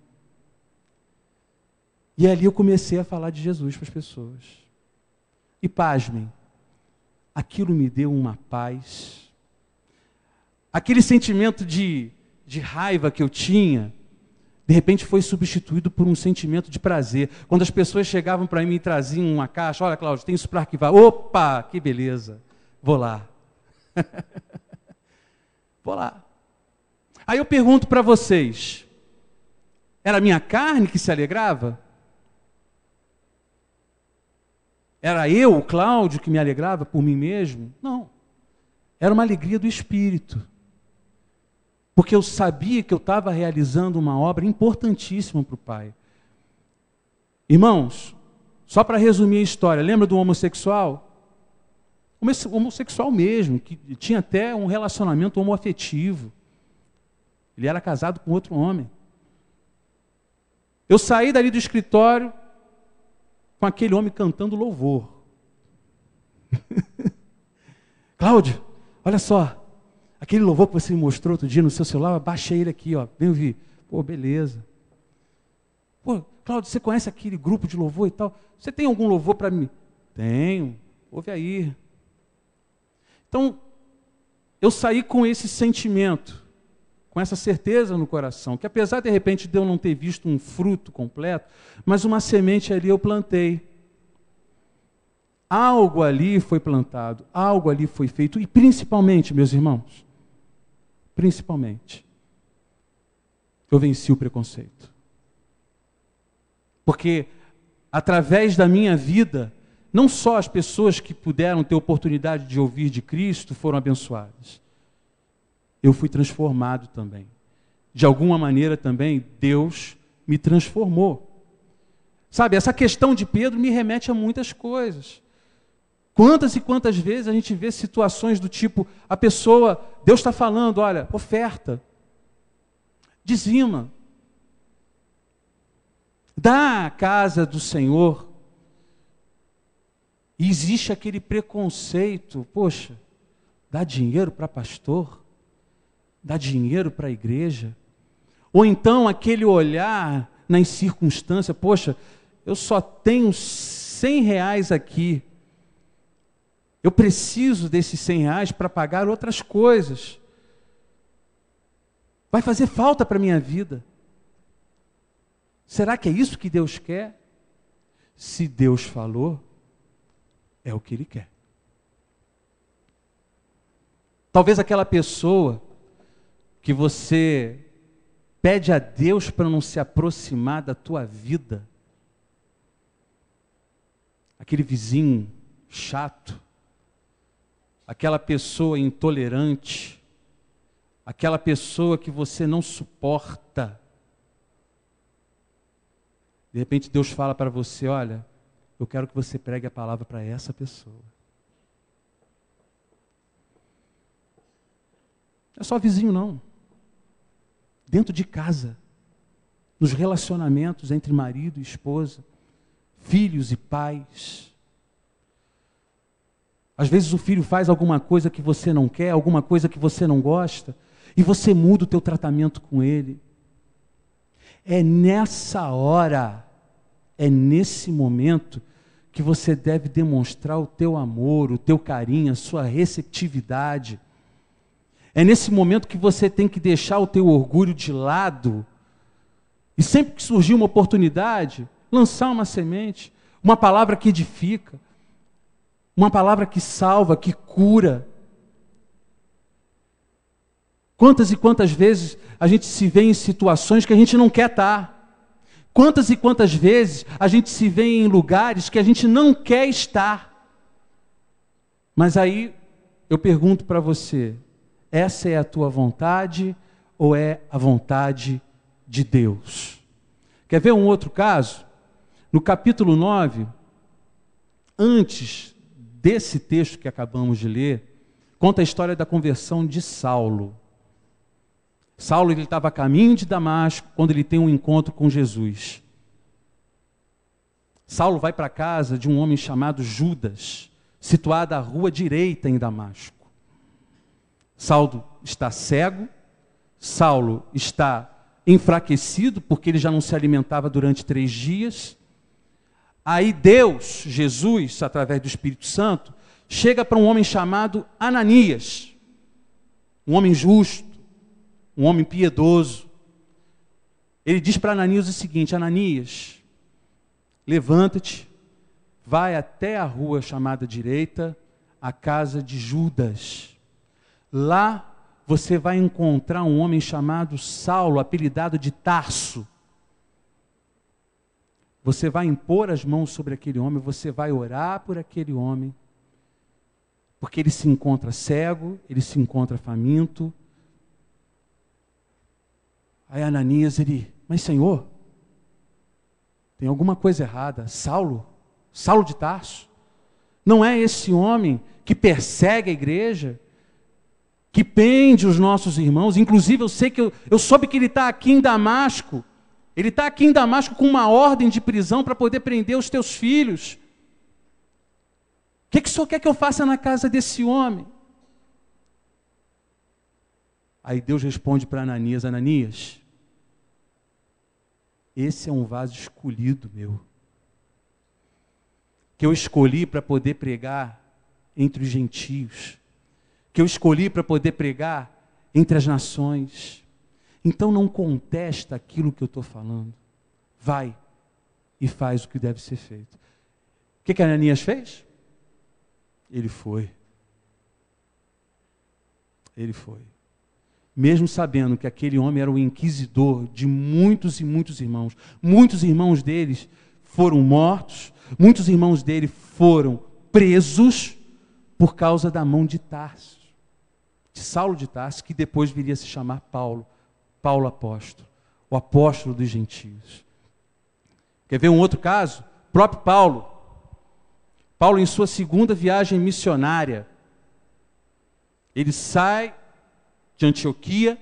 E ali eu comecei a falar de Jesus para as pessoas. E pasmem, aquilo me deu uma paz. Aquele sentimento de raiva que eu tinha, de repente foi substituído por um sentimento de prazer. Quando as pessoas chegavam para mim e traziam uma caixa, olha, Cláudio, tem isso para arquivar. Opa, que beleza, vou lá. Vou lá. Aí eu pergunto para vocês, era a minha carne que se alegrava? Era eu, o Cláudio, que me alegrava por mim mesmo? Não. Era uma alegria do Espírito. Porque eu sabia que eu estava realizando uma obra importantíssima para o Pai. Irmãos, só para resumir a história, lembra do homossexual? Homossexual mesmo, que tinha até um relacionamento homoafetivo. Ele era casado com outro homem. Eu saí dali do escritório com aquele homem cantando louvor. Cláudio, olha só, aquele louvor que você me mostrou outro dia no seu celular, baixei ele aqui, ó, vem ouvir. Pô, beleza. Pô, Cláudio, você conhece aquele grupo de louvor e tal? Você tem algum louvor para mim? Tenho, ouve aí. Então, eu saí com esse sentimento, com essa certeza no coração, que apesar de repente de eu não ter visto um fruto completo, mas uma semente ali eu plantei. Algo ali foi plantado, algo ali foi feito, e principalmente, meus irmãos, principalmente, eu venci o preconceito. Porque através da minha vida, não só as pessoas que puderam ter oportunidade de ouvir de Cristo foram abençoadas. Eu fui transformado também. De alguma maneira também, Deus me transformou. Sabe, essa questão de Pedro me remete a muitas coisas. Quantas e quantas vezes a gente vê situações do tipo, a pessoa, Deus está falando, olha, oferta, dizima, dá a casa do Senhor. E existe aquele preconceito, poxa, dá dinheiro para pastor? Dá dinheiro para a igreja? Ou então aquele olhar nas circunstâncias, poxa, eu só tenho 100 reais aqui, eu preciso desses 100 reais para pagar outras coisas, vai fazer falta para a minha vida. Será que é isso que Deus quer? Se Deus falou, é o que Ele quer. Talvez aquela pessoa que você pede a Deus para não se aproximar da tua vida, aquele vizinho chato, aquela pessoa intolerante, aquela pessoa que você não suporta, de repente Deus fala para você, olha, eu quero que você pregue a palavra para essa pessoa. Não é só vizinho não. Dentro de casa, nos relacionamentos entre marido e esposa, filhos e pais. Às vezes o filho faz alguma coisa que você não quer, alguma coisa que você não gosta, e você muda o teu tratamento com ele. É nessa hora, é nesse momento que você deve demonstrar o teu amor, o teu carinho, a sua receptividade. É nesse momento que você tem que deixar o teu orgulho de lado e sempre que surgir uma oportunidade, lançar uma semente, uma palavra que edifica, uma palavra que salva, que cura. Quantas e quantas vezes a gente se vê em situações que a gente não quer estar. Quantas e quantas vezes a gente se vê em lugares que a gente não quer estar. Mas aí eu pergunto para você, essa é a tua vontade ou é a vontade de Deus? Quer ver um outro caso? No capítulo 9, antes desse texto que acabamos de ler, conta a história da conversão de Saulo. Saulo ele estava a caminho de Damasco quando ele tem um encontro com Jesus. Saulo vai para a casa de um homem chamado Judas, situada à rua direita em Damasco. Saulo está cego, Saulo está enfraquecido, porque ele já não se alimentava durante 3 dias. Aí Deus, Jesus, através do Espírito Santo, chega para um homem chamado Ananias, um homem justo, um homem piedoso. Ele diz para Ananias o seguinte: Ananias, levanta-te, vai até a rua chamada direita, a casa de Judas. Lá você vai encontrar um homem chamado Saulo, apelidado de Tarso. Você vai impor as mãos sobre aquele homem, você vai orar por aquele homem, porque ele se encontra cego, ele se encontra faminto. Aí Ananias, mas Senhor, tem alguma coisa errada. Saulo de Tarso, não é esse homem que persegue a igreja, que prende os nossos irmãos? Inclusive eu sei que eu soube que ele está aqui em Damasco. Ele está aqui em Damasco com uma ordem de prisão para poder prender os teus filhos. O que o Senhor quer que eu faça na casa desse homem? Aí Deus responde para Ananias: Ananias, esse é um vaso escolhido meu, que eu escolhi para poder pregar entre os gentios, que eu escolhi para poder pregar entre as nações. Então não contesta aquilo que eu estou falando. Vai e faz o que deve ser feito. O que Ananias fez? Ele foi. Ele foi. Mesmo sabendo que aquele homem era o inquisidor de muitos e muitos irmãos. Muitos irmãos deles foram mortos. Muitos irmãos dele foram presos por causa da mão de Tarso. De Saulo de Tarso, que depois viria a se chamar Paulo. Paulo apóstolo, o apóstolo dos gentios. Quer ver um outro caso? O próprio Paulo. Paulo, em sua 2ª viagem missionária, ele sai de Antioquia,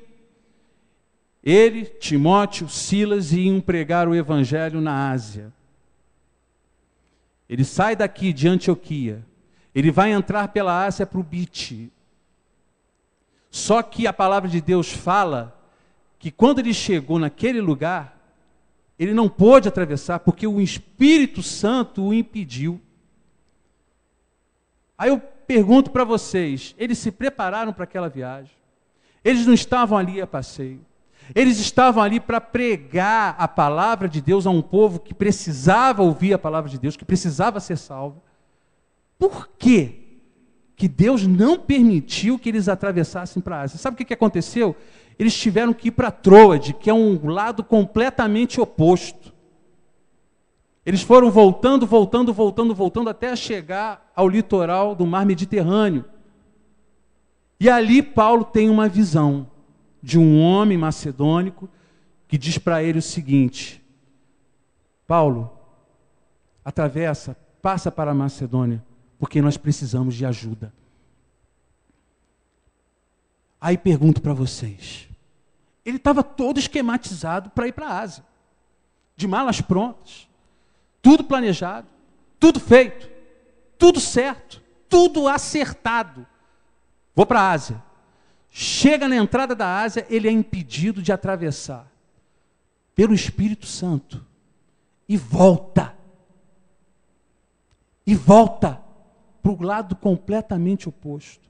ele, Timóteo, Silas iam pregar o evangelho na Ásia. Ele sai daqui de Antioquia, ele vai entrar pela Ásia para o Bite. Só que a palavra de Deus fala que quando ele chegou naquele lugar, ele não pôde atravessar, porque o Espírito Santo o impediu. Aí eu pergunto para vocês, eles se prepararam para aquela viagem? Eles não estavam ali a passeio. Eles estavam ali para pregar a palavra de Deus a um povo que precisava ouvir a palavra de Deus, que precisava ser salvo. Por quê que Deus não permitiu que eles atravessassem para a Ásia? Sabe o que aconteceu? Eles tiveram que ir para Troade, que é um lado completamente oposto. Eles foram voltando até chegar ao litoral do mar Mediterrâneo. E ali Paulo tem uma visão de um homem macedônico que diz para ele o seguinte: Paulo, atravessa, passa para a Macedônia, porque nós precisamos de ajuda. Aí pergunto para vocês, ele estava todo esquematizado para ir para a Ásia, de malas prontas, tudo planejado, tudo feito, tudo certo, tudo acertado. Vou para a Ásia. Chega na entrada da Ásia, ele é impedido de atravessar pelo Espírito Santo e volta. E volta para o lado completamente oposto.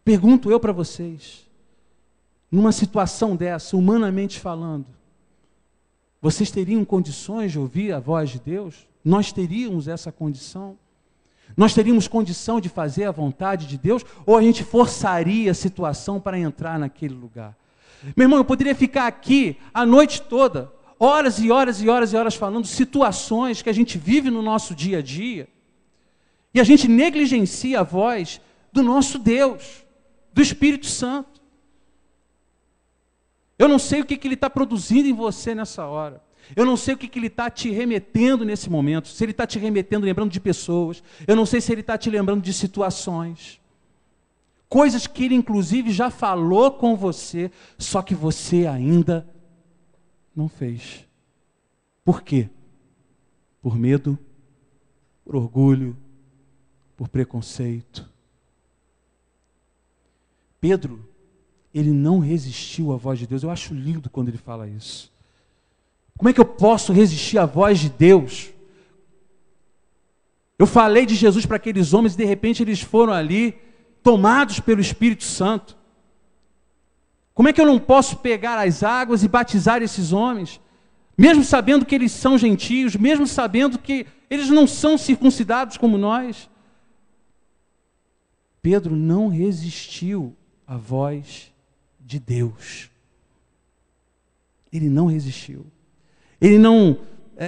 Pergunto eu para vocês, numa situação dessa, humanamente falando, vocês teriam condições de ouvir a voz de Deus? Nós teríamos essa condição? Nós teríamos condição de fazer a vontade de Deus? Ou a gente forçaria a situação para entrar naquele lugar? Meu irmão, eu poderia ficar aqui a noite toda, horas e horas e horas e horas falando situações que a gente vive no nosso dia a dia, e a gente negligencia a voz do nosso Deus, do Espírito Santo. Eu não sei o que Ele está produzindo em você nessa hora. Eu não sei o que Ele está te remetendo nesse momento. Se Ele está te remetendo lembrando de pessoas. Eu não sei se Ele está te lembrando de situações. Coisas que Ele inclusive já falou com você, só que você ainda não fez. Por quê? Por medo por orgulho, por preconceito. Pedro, ele não resistiu à voz de Deus. Eu acho lindo quando ele fala isso. Como é que eu posso resistir à voz de Deus? Eu falei de Jesus para aqueles homens e de repente eles foram ali, tomados pelo Espírito Santo. Como é que eu não posso pegar as águas e batizar esses homens? Mesmo sabendo que eles são gentios, mesmo sabendo que eles não são circuncidados como nós. Pedro não resistiu à voz de Deus. Ele não resistiu. Ele não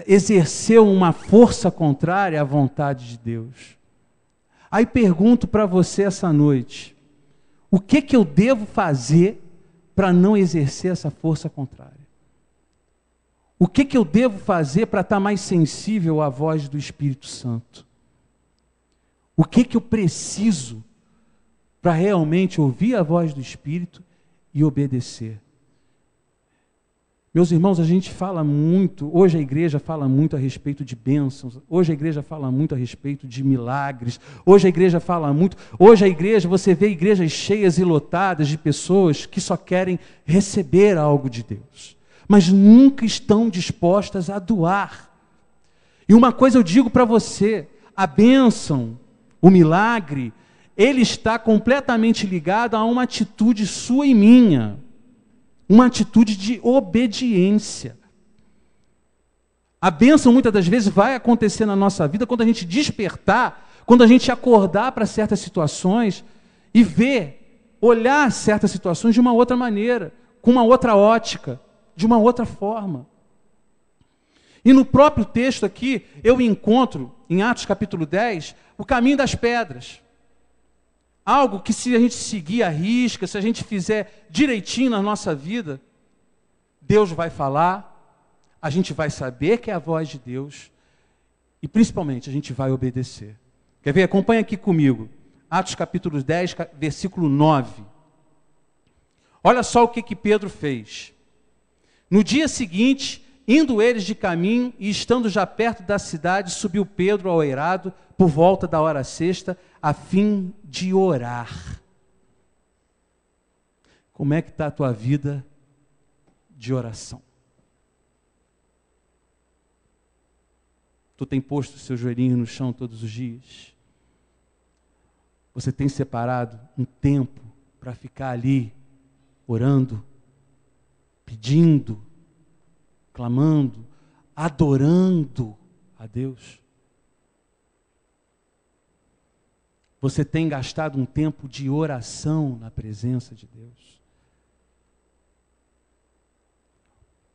exerceu uma força contrária à vontade de Deus. Aí pergunto para você essa noite, o que eu devo fazer para não exercer essa força contrária? O que eu devo fazer para estar mais sensível à voz do Espírito Santo? O que eu preciso para realmente ouvir a voz do Espírito e obedecer? Meus irmãos, a gente fala muito, hoje a igreja fala muito a respeito de bênçãos, hoje a igreja fala muito a respeito de milagres, hoje a igreja, você vê igrejas cheias e lotadas de pessoas que só querem receber algo de Deus, mas nunca estão dispostas a doar. E uma coisa eu digo para você, a bênção, o milagre, ele está completamente ligado a uma atitude sua e minha. Uma atitude de obediência. A bênção muitas das vezes vai acontecer na nossa vida quando a gente despertar, quando a gente acordar para certas situações e olhar certas situações de uma outra maneira, com uma outra ótica, de uma outra forma. E no próprio texto aqui, eu encontro, em Atos capítulo 10, o caminho das pedras. Algo que se a gente seguir à risca, se a gente fizer direitinho na nossa vida, Deus vai falar, a gente vai saber que é a voz de Deus e principalmente a gente vai obedecer. Quer ver? Acompanha aqui comigo. Atos capítulo 10, versículo 9. Olha só o que Pedro fez. No dia seguinte, indo eles de caminho e estando já perto da cidade, subiu Pedro ao eirado por volta da hora sexta, a fim de orar. Como é que está a tua vida de oração? Tu tem posto o seu joelhinho no chão todos os dias? Você tem separado um tempo para ficar ali, orando, pedindo, clamando, adorando a Deus? Você tem gastado um tempo de oração na presença de Deus?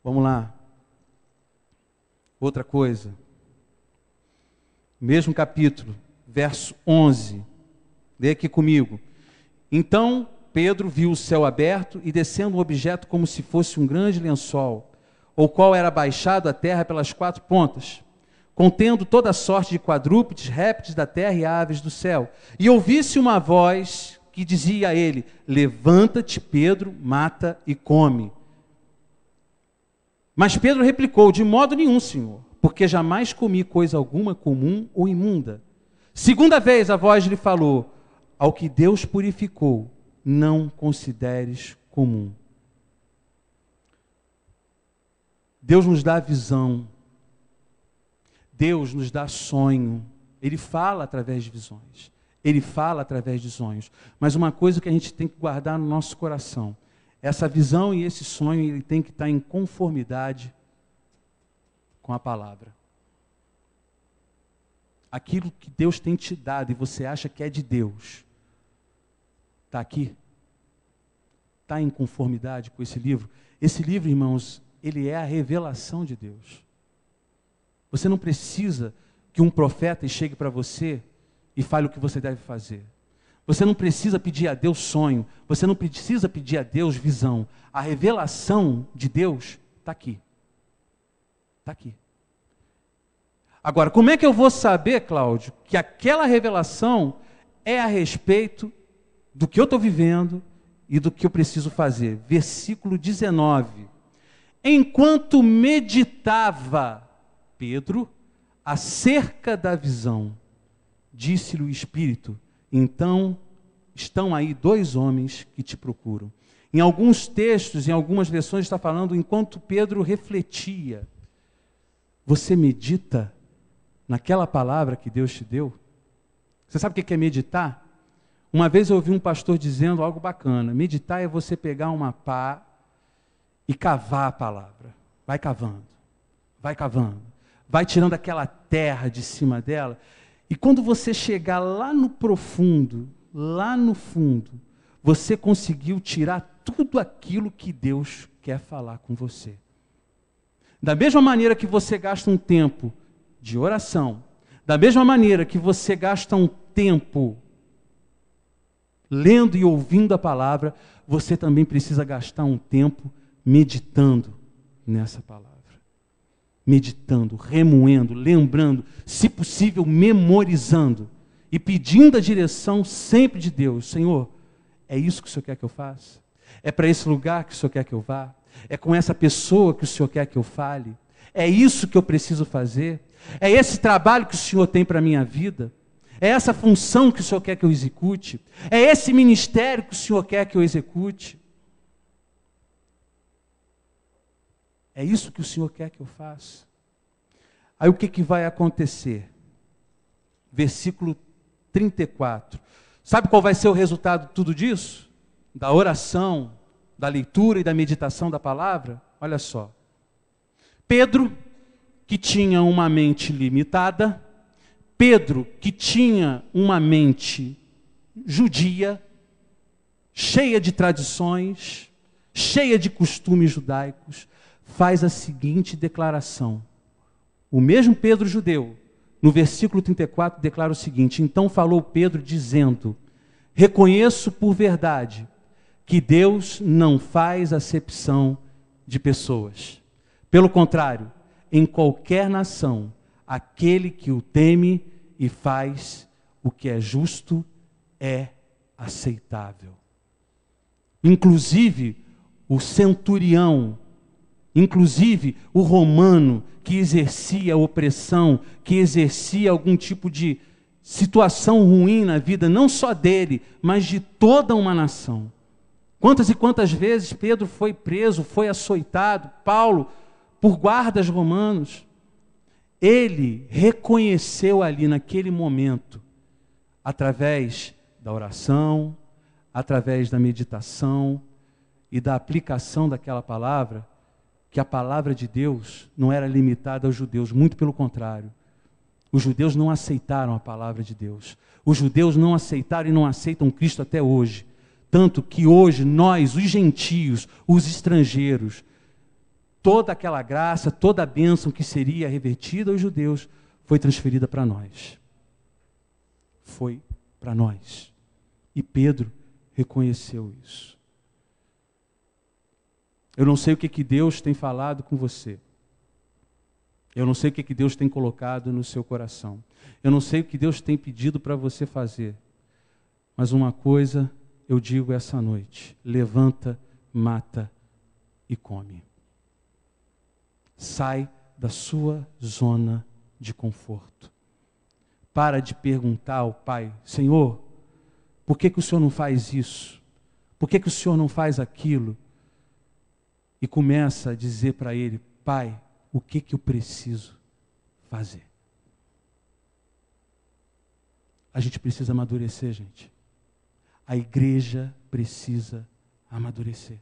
Vamos lá. Outra coisa. Mesmo capítulo, verso 11. Lê aqui comigo. Então Pedro viu o céu aberto e descendo um objeto como se fosse um grande lençol, o qual era baixado à terra pelas quatro pontas, contendo toda sorte de quadrúpedes, répteis da terra e aves do céu. E ouvisse uma voz que dizia a ele: levanta-te, Pedro, mata e come. Mas Pedro replicou: de modo nenhum, Senhor, porque jamais comi coisa alguma comum ou imunda. Segunda vez a voz lhe falou: ao que Deus purificou, não consideres comum. Deus nos dá visão. Deus nos dá sonho. Ele fala através de visões. Ele fala através de sonhos. Mas uma coisa que a gente tem que guardar no nosso coração, essa visão e esse sonho, ele tem que estar em conformidade com a palavra. Aquilo que Deus tem te dado e você acha que é de Deus, está aqui? Está em conformidade com esse livro? Esse livro, irmãos, ele é a revelação de Deus. Você não precisa que um profeta chegue para você e fale o que você deve fazer. Você não precisa pedir a Deus sonho. Você não precisa pedir a Deus visão. A revelação de Deus está aqui. Está aqui. Agora, como é que eu vou saber, Cláudio, que aquela revelação é a respeito do que eu estou vivendo e do que eu preciso fazer? Versículo 19. Enquanto meditava Pedro, acerca da visão, disse-lhe o Espírito, então estão aí 2 homens que te procuram. Em alguns textos, em algumas versões, está falando enquanto Pedro refletia. Você medita naquela palavra que Deus te deu? Você sabe o que é meditar? Uma vez eu ouvi um pastor dizendo algo bacana. Meditar é você pegar uma pá e cavar a palavra. Vai cavando, vai tirando aquela terra de cima dela. E quando você chegar lá no profundo, lá no fundo, você conseguiu tirar tudo aquilo que Deus quer falar com você. Da mesma maneira que você gasta um tempo de oração, da mesma maneira que você gasta um tempo lendo e ouvindo a palavra, você também precisa gastar um tempo meditando nessa palavra. Meditando, remoendo, lembrando, se possível, memorizando e pedindo a direção sempre de Deus. Senhor, é isso que o Senhor quer que eu faça? É para esse lugar que o Senhor quer que eu vá? É com essa pessoa que o Senhor quer que eu fale? É isso que eu preciso fazer? É esse trabalho que o Senhor tem para a minha vida? É essa função que o Senhor quer que eu execute? É esse ministério que o Senhor quer que eu execute? É isso que o Senhor quer que eu faça? Aí o que vai acontecer? Versículo 34. Sabe qual vai ser o resultado de tudo disso? Da oração, da leitura e da meditação da palavra? Olha só. Pedro, que tinha uma mente limitada, Pedro, que tinha uma mente judia, cheia de tradições, cheia de costumes judaicos, faz a seguinte declaração. O mesmo Pedro judeu, no versículo 34, declara o seguinte: então falou Pedro dizendo, reconheço por verdade que Deus não faz acepção de pessoas. Pelo contrário, em qualquer nação, aquele que o teme e faz o que é justo é aceitável. Inclusive, o centurião, inclusive o romano que exercia opressão, que exercia algum tipo de situação ruim na vida, não só dele, mas de toda uma nação. Quantas e quantas vezes Pedro foi preso, foi açoitado, Paulo, por guardas romanos. Ele reconheceu ali naquele momento, através da oração, através da meditação e da aplicação daquela palavra, que a palavra de Deus não era limitada aos judeus, muito pelo contrário. Os judeus não aceitaram a palavra de Deus. Os judeus não aceitaram e não aceitam Cristo até hoje. Tanto que hoje nós, os gentios, os estrangeiros, toda aquela graça, toda a bênção que seria revertida aos judeus, foi transferida para nós. Foi para nós. E Pedro reconheceu isso. Eu não sei o que Deus tem falado com você. Eu não sei o que Deus tem colocado no seu coração. Eu não sei o que Deus tem pedido para você fazer. Mas uma coisa eu digo essa noite: levanta, mata e come. Sai da sua zona de conforto. Para de perguntar ao Pai: Senhor, por que o Senhor não faz isso? Por que o Senhor não faz aquilo? E começa a dizer para Ele: Pai, o que eu preciso fazer? A gente precisa amadurecer, gente. A igreja precisa amadurecer.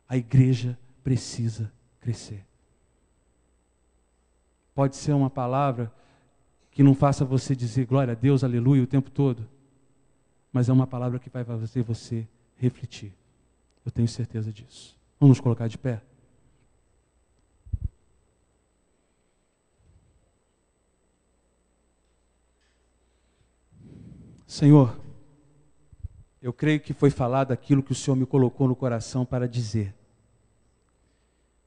A igreja precisa crescer. Pode ser uma palavra que não faça você dizer glória a Deus, aleluia, o tempo todo, mas é uma palavra que vai fazer você refletir. Eu tenho certeza disso. Vamos nos colocar de pé? Senhor, eu creio que foi falado aquilo que o Senhor me colocou no coração para dizer.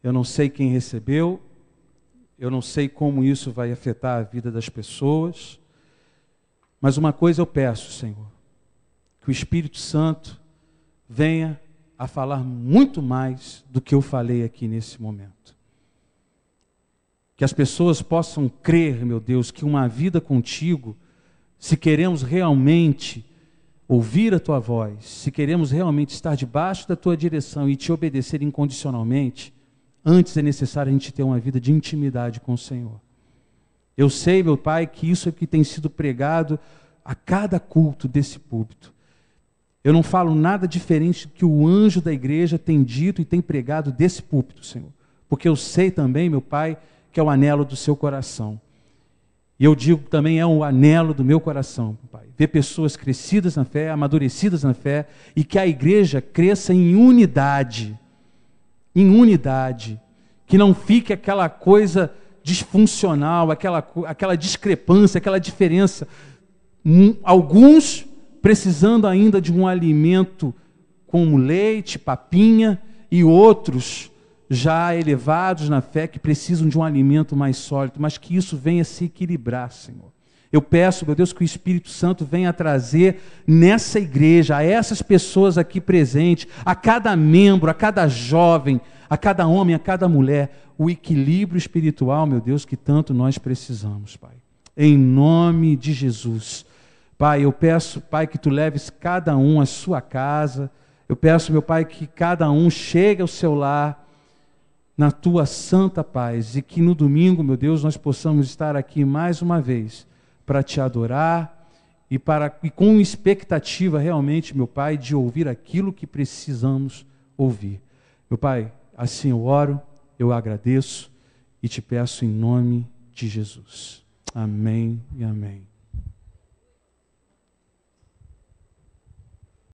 Eu não sei quem recebeu, eu não sei como isso vai afetar a vida das pessoas, mas uma coisa eu peço, Senhor, que o Espírito Santo venha a falar muito mais do que eu falei aqui nesse momento. Que as pessoas possam crer, meu Deus, que uma vida contigo, se queremos realmente ouvir a tua voz, se queremos realmente estar debaixo da tua direção e te obedecer incondicionalmente, antes é necessário a gente ter uma vida de intimidade com o Senhor. Eu sei, meu Pai, que isso é que tem sido pregado a cada culto desse púlpito. Eu não falo nada diferente do que o anjo da igreja tem dito e tem pregado desse púlpito, Senhor. Porque eu sei também, meu Pai, que é o anelo do seu coração. E eu digo também é o anelo do meu coração, Pai. Ver pessoas crescidas na fé, amadurecidas na fé, e que a igreja cresça em unidade. Em unidade. Que não fique aquela coisa disfuncional, aquela discrepância, aquela diferença. Alguns precisando ainda de um alimento como leite, papinha, e outros já elevados na fé, que precisam de um alimento mais sólido, mas que isso venha se equilibrar, Senhor. Eu peço, meu Deus, que o Espírito Santo venha trazer nessa igreja, a essas pessoas aqui presentes, a cada membro, a cada jovem, a cada homem, a cada mulher, o equilíbrio espiritual, meu Deus, que tanto nós precisamos, Pai. Em nome de Jesus. Pai, eu peço, Pai, que Tu leves cada um à sua casa. Eu peço, meu Pai, que cada um chegue ao seu lar na Tua santa paz, e que no domingo, meu Deus, nós possamos estar aqui mais uma vez para Te adorar e com expectativa realmente, meu Pai, de ouvir aquilo que precisamos ouvir. Meu Pai, assim eu oro, eu agradeço e Te peço em nome de Jesus. Amém e amém.